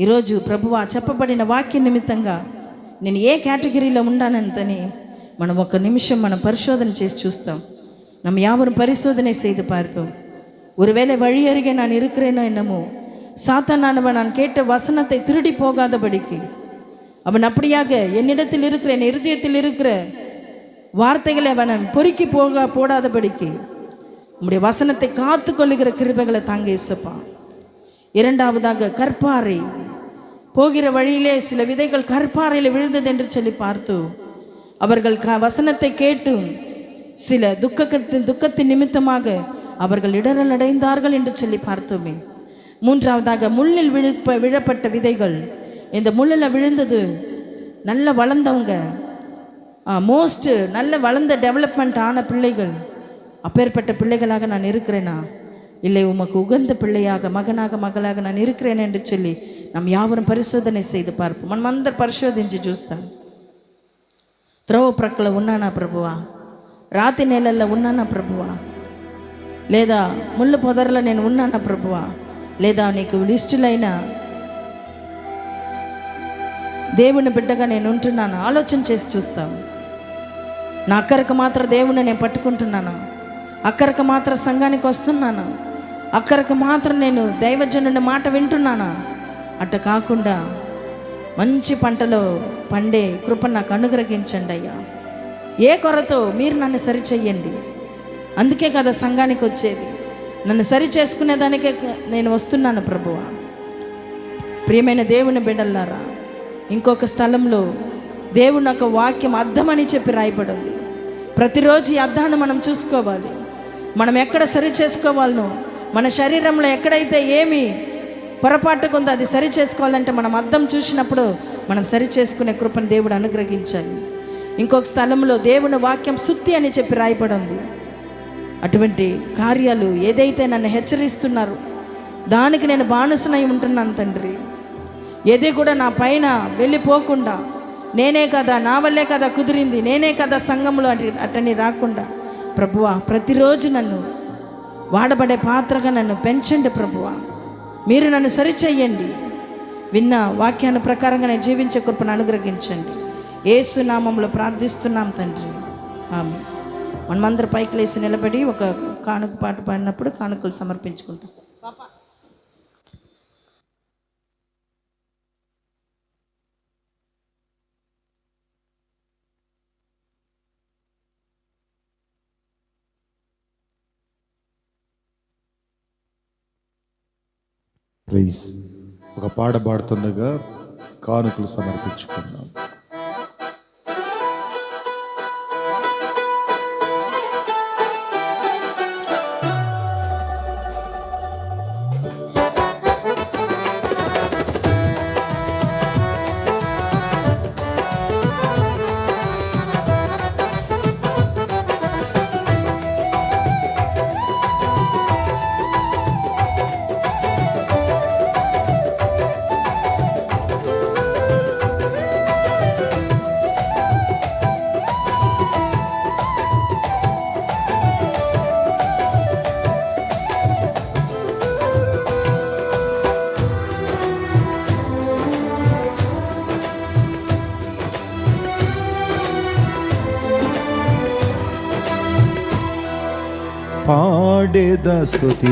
ఈరోజు ప్రభువా చెప్పబడిన వాక్య నిమిత్తంగా నేను ఏ కేటగిరీలో ఉన్నానంతని మనం ఒక నిమిషం మనం పరిశోధన చేసి చూస్తాం. நம்ம யாவரும் பரிசோதனை செய்து பார்ப்போம். ஒருவேளை வழி அருகே நான் இருக்கிறேனோ என்னமோ, சாத்தானானவன் நான் கேட்ட வசனத்தை திருடி போகாதபடிக்கு அவன் அப்படியாக என்னிடத்தில் இருக்கிற, என் இருதயத்தில் இருக்கிற வார்த்தைகளை அவன் பொறுக்கி போடாதபடிக்கு உம்முடைய வசனத்தை காத்து கொள்ளுகிற கிருபைகளை தாங்க இயேசுப்பா. இரண்டாவதாக கற்பாறை, போகிற வழியிலே சில விதைகள் கற்பாறையில் விழுந்தது என்று சொல்லி பார்த்து அவர்கள் வசனத்தை கேட்டும் சில துக்கத்தின் நிமித்தமாக அவர்கள் இடரல் அடைந்தார்கள் என்று சொல்லி பார்த்தோமே. மூன்றாவதாக முள்ளில் விழப்பட்ட விதைகள், இந்த முள்ளில் விழுந்தது நல்ல வளர்ந்தவங்க, நல்ல வளர்ந்த டெவலப்மெண்ட் ஆன பிள்ளைகள். அப்பேற்பட்ட பிள்ளைகளாக நான் இருக்கிறேனா, இல்லை உமக்கு உகந்த பிள்ளையாக, మగలాగా நான் இருக்கிறேன் என்று சொல்லி நாம் யாவரும் పరిశోధన செய்து பார்ப்போம். మనమందరం పరిశోధించి చూస్తాం. త్రోవ ప్రక్కల ఉన్నానా ప్రభువా, రాతి నేలల్లో ఉన్నానా ప్రభువా, లేదా ముళ్ళు పొదరలో నేను ఉన్నానా ప్రభువా, లేదా నీకు లిస్టులైన దేవుని బిడ్డగా నేను ఉంటున్నాను? ఆలోచన చేసి చూస్తాం. నా అక్కరకు మాత్రం దేవుని నేను పట్టుకుంటున్నాను, అక్కరకు మాత్రం సంఘానికి వస్తున్నాను, అక్కరకు మాత్రం నేను దైవజనుడి మాట వింటున్నానా? అట్ట కాకుండా మంచి పంటలో పండే కృప నాకు అనుగ్రహించండి అయ్యా. ఏ కొరతో మీరు నన్ను సరిచెయ్యండి. అందుకే కదా సంఘానికి వచ్చేది, నన్ను సరి చేసుకునేదానికే నేను వస్తున్నాను ప్రభువా. ప్రియమైన దేవుని బిడ్డలారా, ఇంకొక స్థలంలో దేవుని యొక్క వాక్యం అద్దమని చెప్పి రాయబడి ఉంది. ప్రతిరోజు ఈ అద్దాన్ని మనం చూసుకోవాలి. మనం ఎక్కడ సరి చేసుకోవాలనో, మన శరీరంలో ఎక్కడైతే ఏమి పొరపాటుగా ఉందో అది సరి చేసుకోవాలంటే మనం అద్దం చూసినప్పుడు మనం సరి చేసుకునే కృపను దేవుడు అనుగ్రహించాలి. ఇంకొక స్థలంలో దేవుని వాక్యం సుత్తి అని చెప్పి రాయబడి ఉంది. అటువంటి కార్యాలు ఏదైతే నన్ను హెచ్చరిస్తున్నారో దానికి నేను బానిసనై ఉంటున్నాను తండ్రి. ఏది కూడా నా పైన వెళ్ళిపోకుండా, నేనే కదా, నా వల్లే కదా కుదిరింది, నేనే కదా సంఘంలో అట్టని రాకుండా ప్రభువా, ప్రతిరోజు నన్ను వాడబడే పాత్రగా నన్ను పెంచండి ప్రభువా. మీరు నన్ను సరిచెయ్యండి. విన్న వాక్యాన్ని ప్రకారంగా నేను జీవించే కృపను అనుగ్రహించండి. యేసు నామములో ప్రార్థిస్తున్నాం తండ్రి, ఆమేన్. మనమందరం పైకి లేచి నిలబడి ఒక కానుక పాట పాడినప్పుడు కానుకలు సమర్పించుకుంటాం. ప్రైజ్. ఒక పాట పాడుతుండగా కానుకలు సమర్పించుకున్నాం. పాడేద స్తుతి